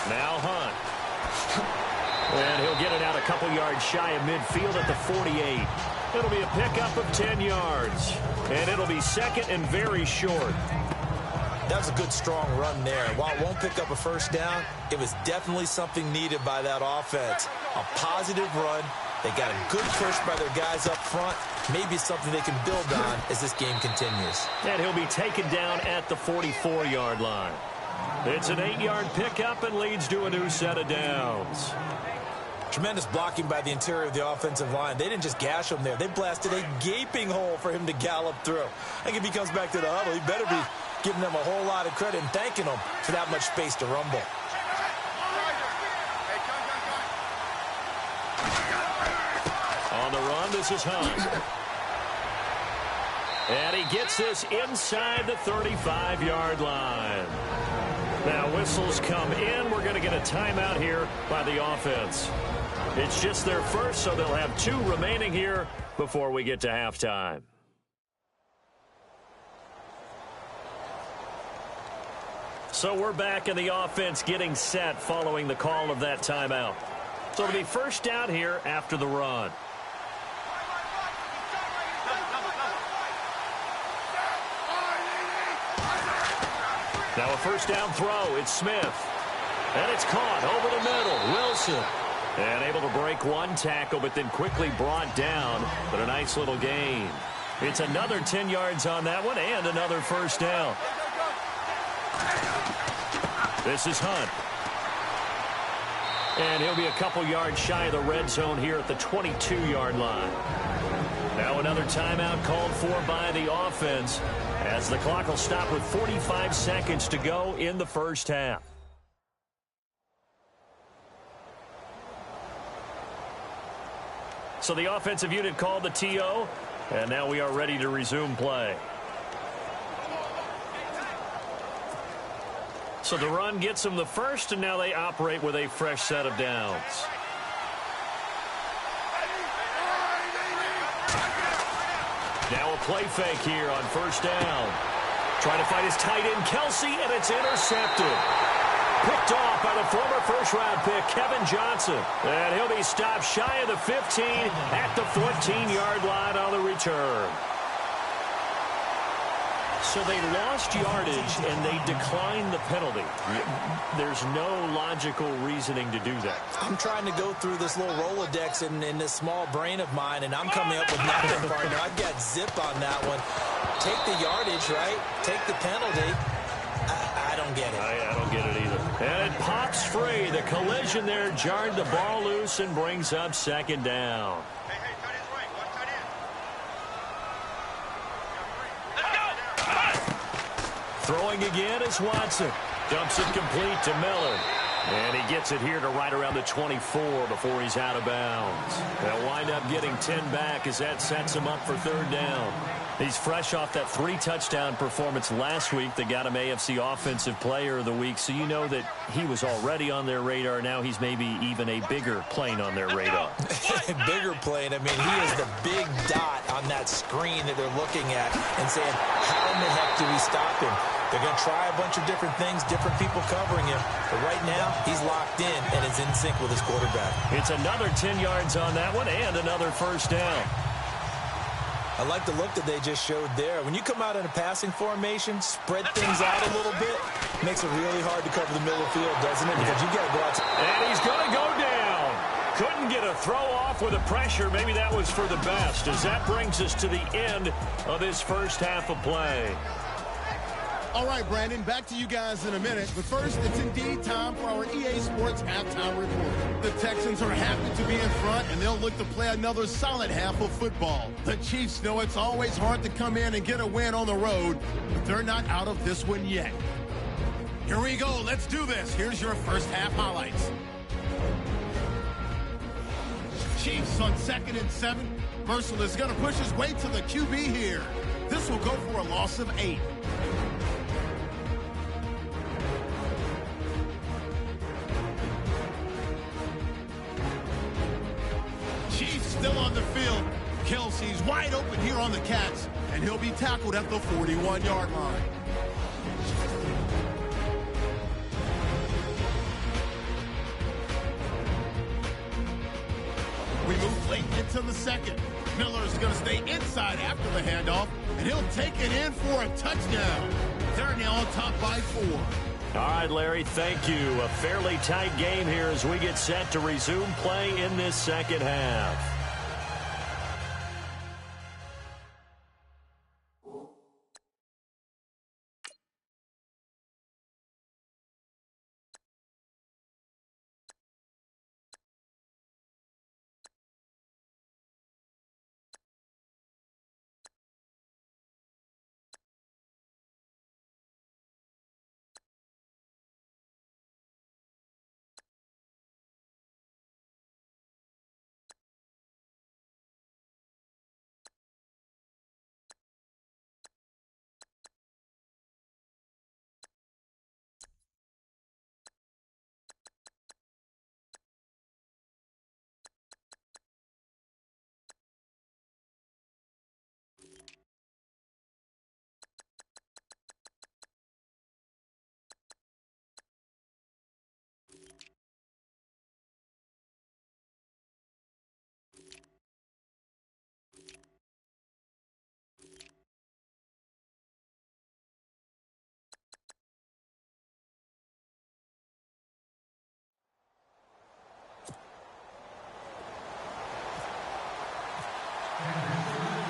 Now Hunt. And he'll get it out a couple yards shy of midfield at the 48. It'll be a pickup of 10 yards. And it'll be second and very short. That was a good, strong run there. While it won't pick up a first down, it was definitely something needed by that offense. A positive run. They got a good push by their guys up front. Maybe something they can build on as this game continues. And he'll be taken down at the 44-yard line. It's an 8-yard pickup and leads to a new set of downs. Tremendous blocking by the interior of the offensive line. They didn't just gash him there. They blasted a gaping hole for him to gallop through. I think if he comes back to the huddle, he better be giving them a whole lot of credit and thanking them for that much space to rumble. On the run, this is Hunt. And he gets this inside the 35-yard line. Now whistles come in. We're going to get a timeout here by the offense. It's just their first, so they'll have 2 remaining here before we get to halftime. So we're back in the offense getting set following the call of that timeout. So it'll be first down here after the run. Now a first down throw. It's Smith. And it's caught over the middle. Wilson. And able to break one tackle, but then quickly brought down. But a nice little gain. It's another 10 yards on that one and another first down. This is Hunt. And he'll be a couple yards shy of the red zone here at the 22-yard line. Now another timeout called for by the offense as the clock will stop with 45 seconds to go in the first half. So the offensive unit called the TO, and now we are ready to resume play. So the run gets them the first, and now they operate with a fresh set of downs. Now a play fake here on first down. Trying to find his tight end, Kelsey, and it's intercepted. Picked off by the former first-round pick, Kevin Johnson. And he'll be stopped shy of the 15 at the 14-yard line on the return. So they lost yardage, and they declined the penalty. There's no logical reasoning to do that. I'm trying to go through this little Rolodex in this small brain of mine, and I'm coming up with nothing, partner. I've got zip on that one. Take the yardage, right? Take the penalty. I don't get it. I don't get it either. And it pops free. The collision there jarred the ball loose and brings up second down. Throwing again is Watson. Dumps it complete to Miller. And he gets it here to right around the 24 before he's out of bounds. They'll wind up getting 10 back as that sets him up for third down. He's fresh off that 3-touchdown performance last week that got him AFC Offensive Player of the Week, so you know that he was already on their radar. Now he's maybe even a bigger plane on their radar. Bigger plane. I mean, he is the big dot on that screen that they're looking at and saying, how in the heck do we stop him? They're going to try a bunch of different things, different people covering him. But right now, he's locked in and is in sync with his quarterback. It's another 10 yards on that one and another first down. I like the look that they just showed there. When you come out in a passing formation, spread things out a little bit, makes it really hard to cover the middle of the field, doesn't it? Because you've got to go out. And he's going to go down. Couldn't get a throw off with the pressure. Maybe that was for the best, as that brings us to the end of this first half of play. All right, Brandon, back to you guys in a minute. But first, it's indeed time for our EA Sports halftime report. The Texans are happy to be in front, and they'll look to play another solid half of football. The Chiefs know it's always hard to come in and get a win on the road, but they're not out of this one yet. Here we go. Let's do this. Here's your first half highlights. Chiefs on 2nd and 7. Mercil is going to push his way to the QB here. This will go for a loss of 8. Chiefs still on the field. Kelsey's wide open here on the catch, and he'll be tackled at the 41-yard line. We move late into the second. Miller's going to stay inside after the handoff, and he'll take it in for a touchdown. They're now on top by 4. All right, Larry, thank you. A fairly tight game here as we get set to resume play in this second half.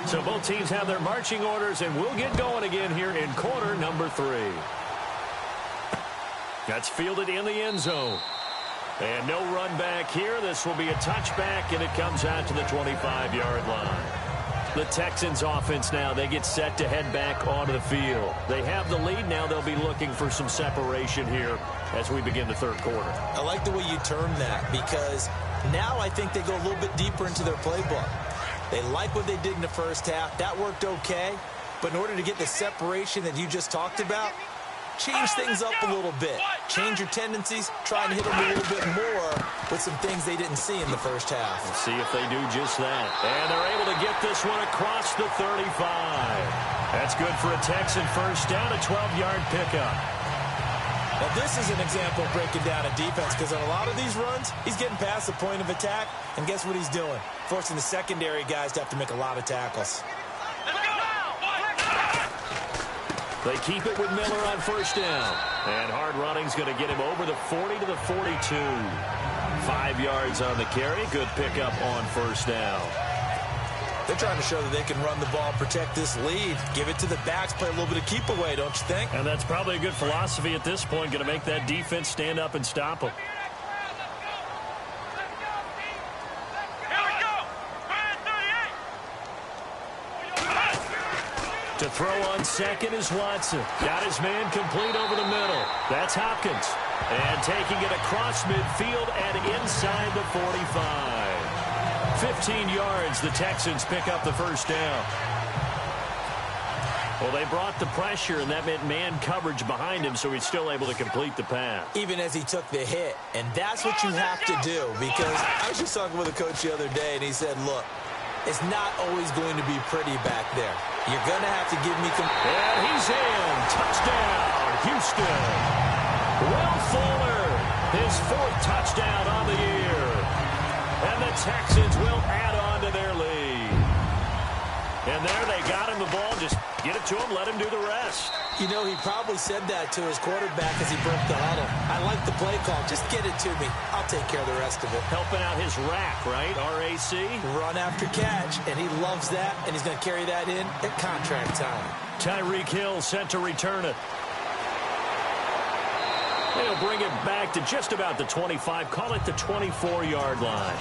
So both teams have their marching orders, and we'll get going again here in quarter number 3. That's fielded in the end zone. And no run back here. This will be a touchback, and it comes out to the 25-yard line. The Texans offense now, they get set to head back onto the field. They have the lead. Now they'll be looking for some separation here as we begin the third quarter. I like the way you term that, because now I think they go a little bit deeper into their playbook. They like what they did in the first half. That worked okay. But in order to get the separation that you just talked about, change things up a little bit. Change your tendencies. Try and hit them a little bit more with some things they didn't see in the first half. Let's see if they do just that. And they're able to get this one across the 35. That's good for a Texan first down, a 12-yard pickup. Now, this is an example of breaking down a defense, because on a lot of these runs, he's getting past the point of attack, and guess what he's doing? Forcing the secondary guys to have to make a lot of tackles. They keep it with Miller on first down. And hard running's going to get him over the 40 to the 42. 5 yards on the carry. Good pickup on first down. They're trying to show that they can run the ball, protect this lead, give it to the backs, play a little bit of keep away, don't you think? And that's probably a good philosophy at this point, going to make that defense stand up and stop them. To throw on second is Watson. Got his man complete over the middle. That's Hopkins. And taking it across midfield and inside the 45. 15 yards, the Texans pick up the first down. Well, they brought the pressure, and that meant man coverage behind him, so he's still able to complete the pass. Even as he took the hit. And that's what you have to do, because I was just talking with a coach the other day, and he said, look, it's not always going to be pretty back there. You're going to have to give me... And he's in. Touchdown, Houston. Will Fuller, his 4th touchdown on the year. And the Texans will add on to their lead. And there they got him the ball. Just get it to him, let him do the rest. You know, he probably said that to his quarterback as he broke the huddle. I like the play call. Just get it to me. I'll take care of the rest of it. Helping out his rack, right? RAC. Run after catch, and he loves that, and he's going to carry that in at contract time. Tyreek Hill set to return it. They'll bring it back to just about the 25. Call it the 24-yard line.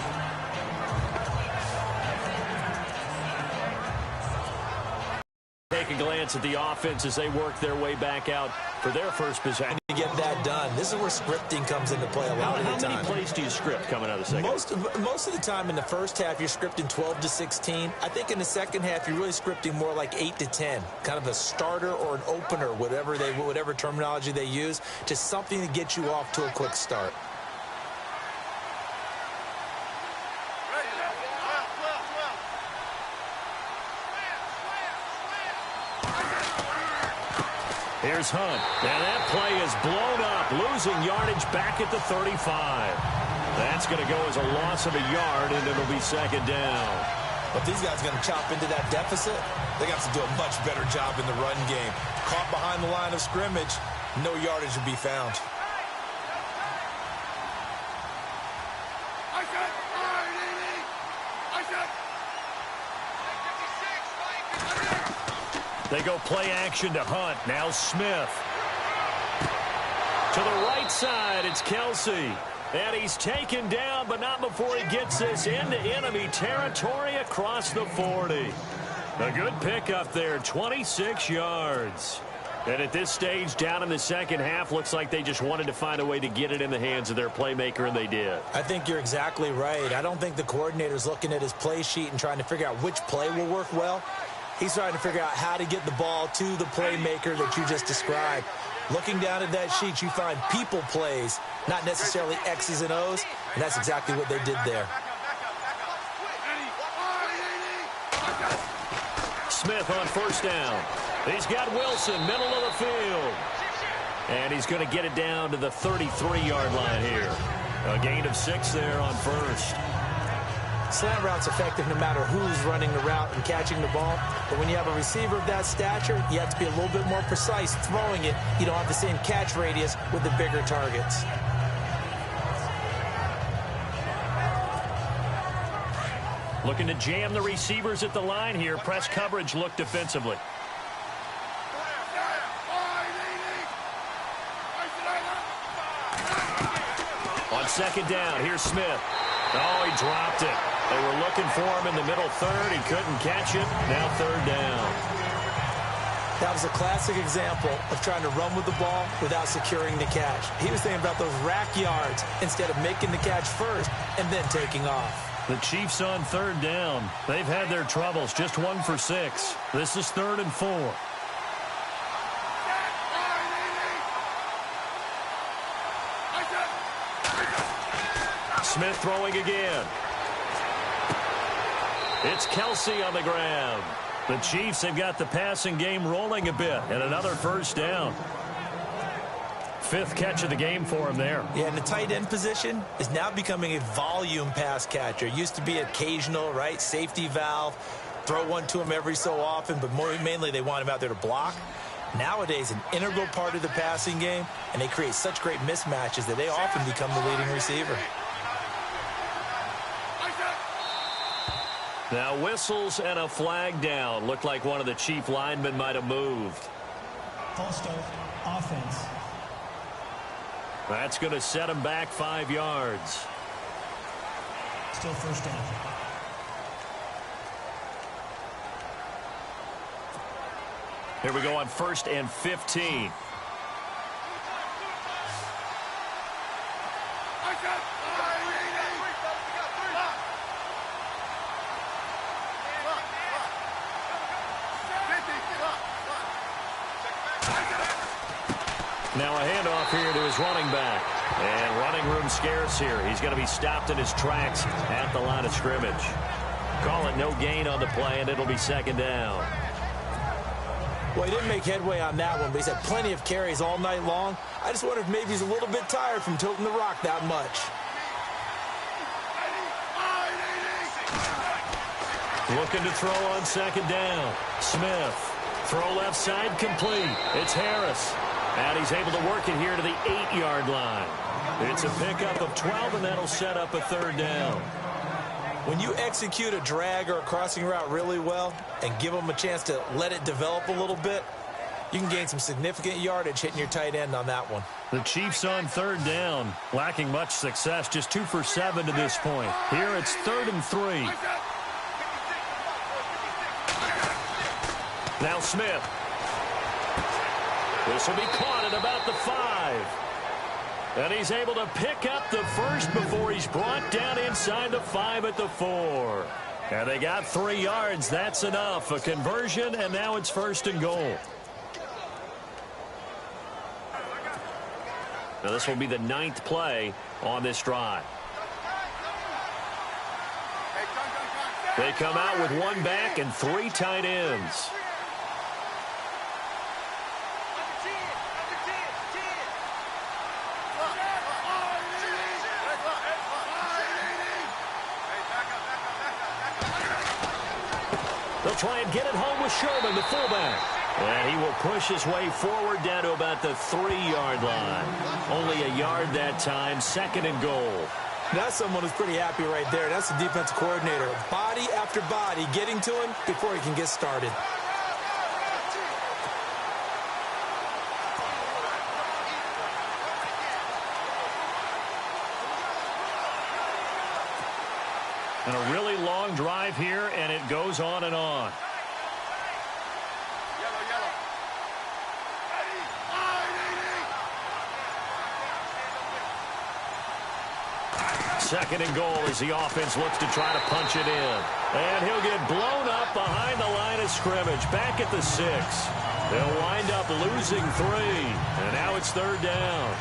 Take a glance at the offense as they work their way back out for their first possession. To get that done, this is where scripting comes into play a lot of the time. How many plays do you script coming out of the second? Most of the time in the first half, you're scripting 12 to 16. I think in the second half, you're really scripting more like 8 to 10. Kind of a starter or an opener, whatever terminology they use, to something to get you off to a quick start. Here's Hunt. And that play is blown up, losing yardage back at the 35. That's going to go as a loss of a yard, and it'll be second down. But these guys are going to chop into that deficit. They got to do a much better job in the run game. Caught behind the line of scrimmage, no yardage to be found. They go play action to Hunt. Now Smith. To the right side, it's Kelsey. And he's taken down, but not before he gets this into enemy territory across the 40. A good pickup there, 26 yards. And at this stage, down in the second half, looks like they just wanted to find a way to get it in the hands of their playmaker, and they did. I think you're exactly right. I don't think the coordinator's looking at his play sheet and trying to figure out which play will work well. He's trying to figure out how to get the ball to the playmaker that you just described. Looking down at that sheet, you find people plays, not necessarily X's and O's, and that's exactly what they did there. Smith on first down. He's got Wilson, middle of the field. And he's going to get it down to the 33-yard line here. A gain of 6 there on first. Slant route's effective no matter who's running the route and catching the ball. But when you have a receiver of that stature, you have to be a little bit more precise throwing it. You don't have the same catch radius with the bigger targets. Looking to jam the receivers at the line here. Press coverage look defensively. On second down, here's Smith. Oh, he dropped it. They were looking for him in the middle third. He couldn't catch it. Now third down. That was a classic example of trying to run with the ball without securing the catch. He was thinking about those rack yards instead of making the catch first and then taking off. The Chiefs on third down. They've had their troubles. Just 1 for 6. This is 3rd and 4. Smith throwing again. It's Kelsey on the ground. The Chiefs have got the passing game rolling a bit, and another first down. 5th catch of the game for him there. Yeah, and the tight end position is now becoming a volume pass catcher. Used to be occasional, right? Safety valve. Throw one to him every so often, but mainly they want him out there to block. Nowadays, an integral part of the passing game, and they create such great mismatches that they often become the leading receiver. Now whistles and a flag down. Looked like one of the Chief linemen might have moved. False start, offense. That's going to set him back 5 yards. Still first down. Here we go on 1st and 15. Now a handoff here to his running back. And running room scarce here. He's going to be stopped in his tracks at the line of scrimmage. Call it no gain on the play, and it'll be second down. Well, he didn't make headway on that one, but he's had plenty of carries all night long. I just wonder if maybe he's a little bit tired from tilting the rock that much. Looking to throw on second down. Smith. Throw left side complete. It's Harris. And he's able to work it here to the 8-yard line. It's a pickup of 12, and that'll set up a third down. When you execute a drag or a crossing route really well and give them a chance to let it develop a little bit, you can gain some significant yardage hitting your tight end on that one. The Chiefs on third down, lacking much success, just 2 for 7 to this point. Here it's 3rd and 3. Now Smith. This will be caught at about the 5. And he's able to pick up the first before he's brought down inside the 5 at the 4. And they got 3 yards. That's enough. A conversion, and now it's 1st and goal. Now this will be the 9th play on this drive. They come out with 1 back and 3 tight ends. try and get it home with Sherman, the fullback. And he will push his way forward down to about the 3-yard line. Only a yard that time, 2nd and goal. That's someone who's pretty happy right there. That's the defensive coordinator. Body after body getting to him before he can get started. And a really long drive here, and it goes on and on. Second and goal as the offense looks to try to punch it in. And he'll get blown up behind the line of scrimmage. Back at the 6. They'll wind up losing 3. And now it's 3rd down.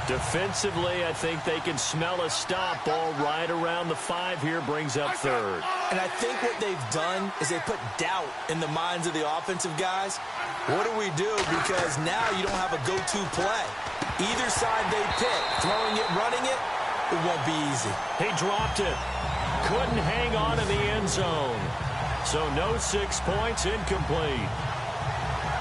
Defensively, I think they can smell a stop. Ball right around the 5 here, brings up 3rd. And I think what they've done is they put doubt in the minds of the offensive guys. What do we do? Because now you don't have a go-to play. Either side they pick, throwing it, running it, it won't be easy. He dropped it. Couldn't hang on in the end zone. So no 6 points, incomplete.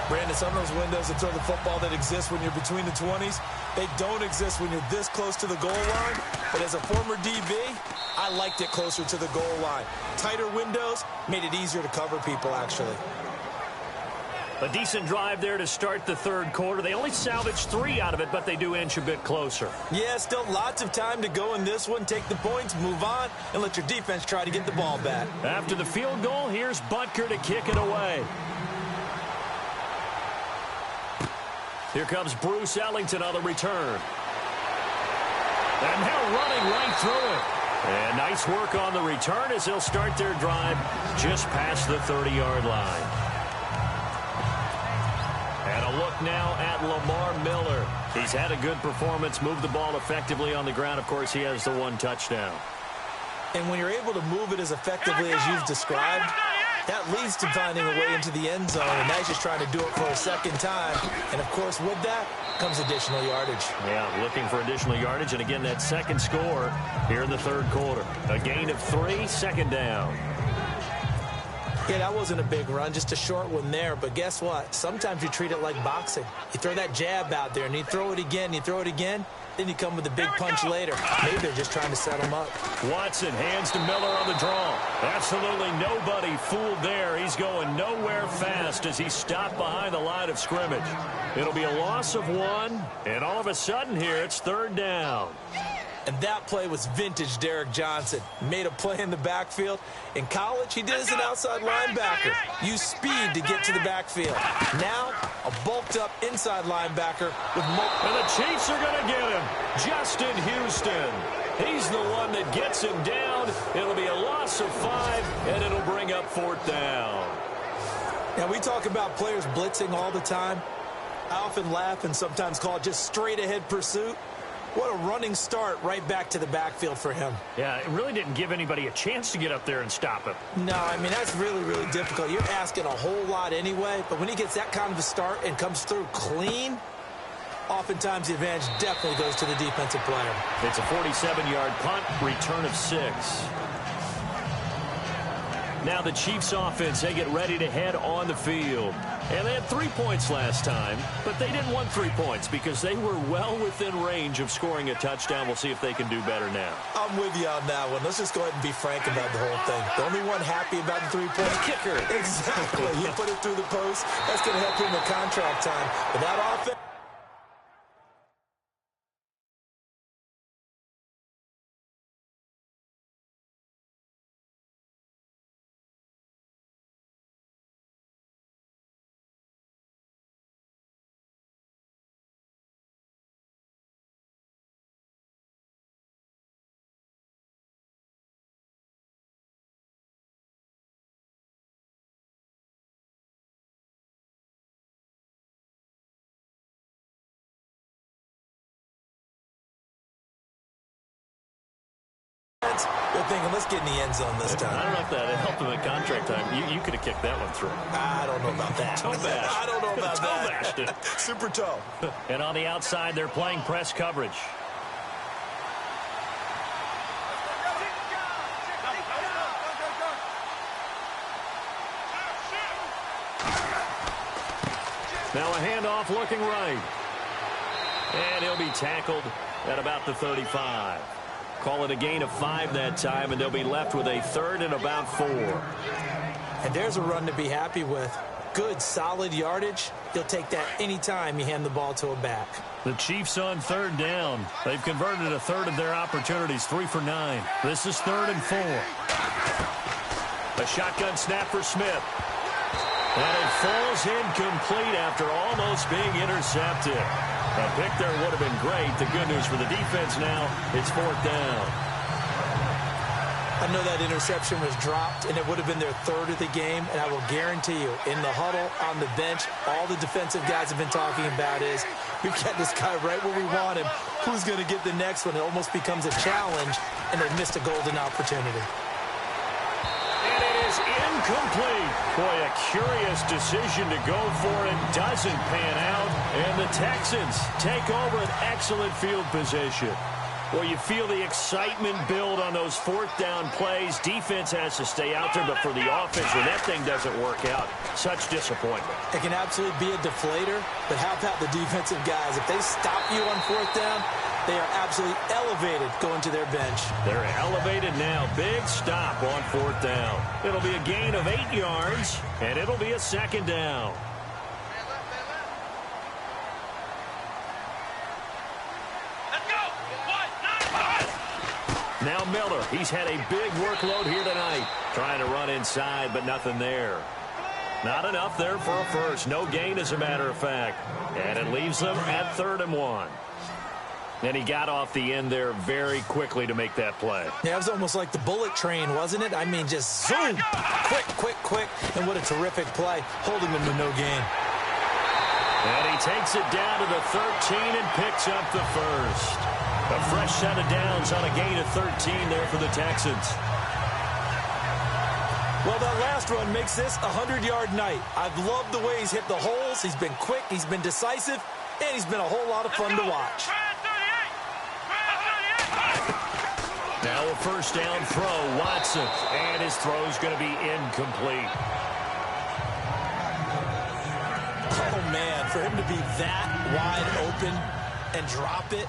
Brandon, some of those windows that throw the football that exist when you're between the 20s, they don't exist when you're this close to the goal line. But as a former DB, I liked it closer to the goal line. Tighter windows made it easier to cover people, actually. A decent drive there to start the 3rd quarter. They only salvaged 3 out of it, but they do inch a bit closer. Yeah, still lots of time to go in this one. Take the points, move on, and let your defense try to get the ball back. After the field goal, here's Butker to kick it away. Here comes Bruce Ellington on the return. And now running right through it. And nice work on the return as they'll start their drive just past the 30-yard line. And a look now at Lamar Miller. He's had a good performance, moved the ball effectively on the ground. Of course, he has the 1 touchdown. And when you're able to move it as effectively as you've described, that leads to finding a way into the end zone, and now he's just trying to do it for a 2nd time. And, of course, with that comes additional yardage. Yeah, looking for additional yardage. And, again, that 2nd score here in the 3rd quarter. A gain of 3, 2nd down. Yeah, that wasn't a big run, just a short one there. But guess what? Sometimes you treat it like boxing. You throw that jab out there, and you throw it again, then you come with a big punch later. Maybe they're just trying to set him up. Watson hands to Miller on the draw. Absolutely nobody fooled there. He's going nowhere fast as he stopped behind the line of scrimmage. It'll be a loss of 1, and all of a sudden here it's 3rd down. And that play was vintage Derek Johnson. Made a play in the backfield. In college, he did as an outside linebacker. Used speed to get to the backfield. Now, a bulked-up inside linebacker with and the Chiefs are going to get him. Justin Houston. He's the one that gets him down. It'll be a loss of 5, and it'll bring up 4th down. Now, we talk about players blitzing all the time. I often laugh and sometimes call it just straight-ahead pursuit. What a running start right back to the backfield for him. Yeah, it really didn't give anybody a chance to get up there and stop him. No, I mean, that's really, really difficult. You're asking a whole lot anyway, but when he gets that kind of a start and comes through clean, oftentimes the advantage definitely goes to the defensive player. It's a 47-yard punt, return of 6. Now the Chiefs offense, they get ready to head on the field. And they had 3 points last time, but they didn't want 3 points because they were well within range of scoring a touchdown. We'll see if they can do better now. I'm with you on that one. Let's just go ahead and be frank about the whole thing. The only one happy about the 3-point kicker. Exactly. You put it through the post. That's going to help him with contract time. But that offense... They're thinking, let's get in the end zone this time. I don't know if that helped him at contract time. You could have kicked that one through. I don't know about that. Toe bash. I don't know about toe that. bashed it. Super toe. And on the outside, they're playing press coverage. Now a handoff looking right. And he'll be tackled at about the 35. Call it a gain of 5 that time, and they'll be left with a 3rd and about 4. And there's a run to be happy with. Good, solid yardage. He'll take that anytime you hand the ball to a back. The Chiefs on 3rd down. They've converted a 1/3 of their opportunities, 3 for 9. This is 3rd and 4. A shotgun snap for Smith. And it falls incomplete after almost being intercepted. A pick there would have been great. The good news for the defense now, it's 4th down. I know that interception was dropped, and it would have been their 3rd of the game, and I will guarantee you, in the huddle, on the bench, all the defensive guys have been talking about is, we got this guy right where we want him. Who's going to get the next one? It almost becomes a challenge, and they missed a golden opportunity. And it is incomplete. Boy, a curious decision to go for it. Doesn't pan out, and the Texans take over an excellent field position. Well, you feel the excitement build on those 4th down plays. Defense has to stay out there, but for the offense, when that thing doesn't work out, such disappointment. It can absolutely be a deflator, but how about the defensive guys? If they stop you on 4th down, they are absolutely elevated going to their bench. They're elevated now. Big stop on 4th down. It'll be a gain of 8 yards, and it'll be a 2nd down. Now Miller, he's had a big workload here tonight. Trying to run inside, but nothing there. Not enough there for a first. No gain, as a matter of fact. And it leaves them at 3rd and 1. And he got off the end there very quickly to make that play. Yeah, it was almost like the bullet train, wasn't it? I mean, just zoom. Quick, quick, quick. And what a terrific play, holding them to no gain. And he takes it down to the 13 and picks up the first. A fresh set of downs on a gain of 13 there for the Texans. Well, that last run makes this a 100-yard night. I've loved the way he's hit the holes. He's been quick, he's been decisive, and he's been a whole lot of fun to watch. Now a 1st down throw, Watson, and his throw's going to be incomplete. Oh, man, for him to be that wide open and drop it.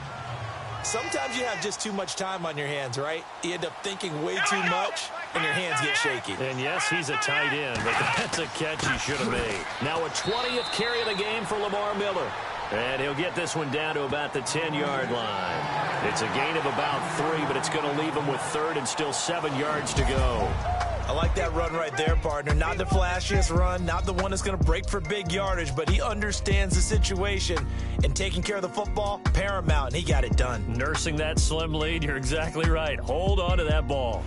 Sometimes you have just too much time on your hands, right? You end up thinking way too much, and your hands get shaky. And yes, he's a tight end, but that's a catch he should have made. Now a 20th carry of the game for Lamar Miller. And he'll get this one down to about the 10-yard line. It's a gain of about 3, but it's going to leave him with 3rd and still 7 yards to go. I like that run right there, partner. Not the flashiest run, not the one that's going to break for big yardage, but he understands the situation, and taking care of the football, paramount, and he got it done. Nursing that slim lead, you're exactly right. Hold on to that ball.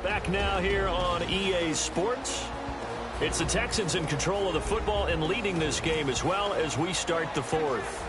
Back now here on EA Sports. It's the Texans in control of the football and leading this game as well as we start the 4th.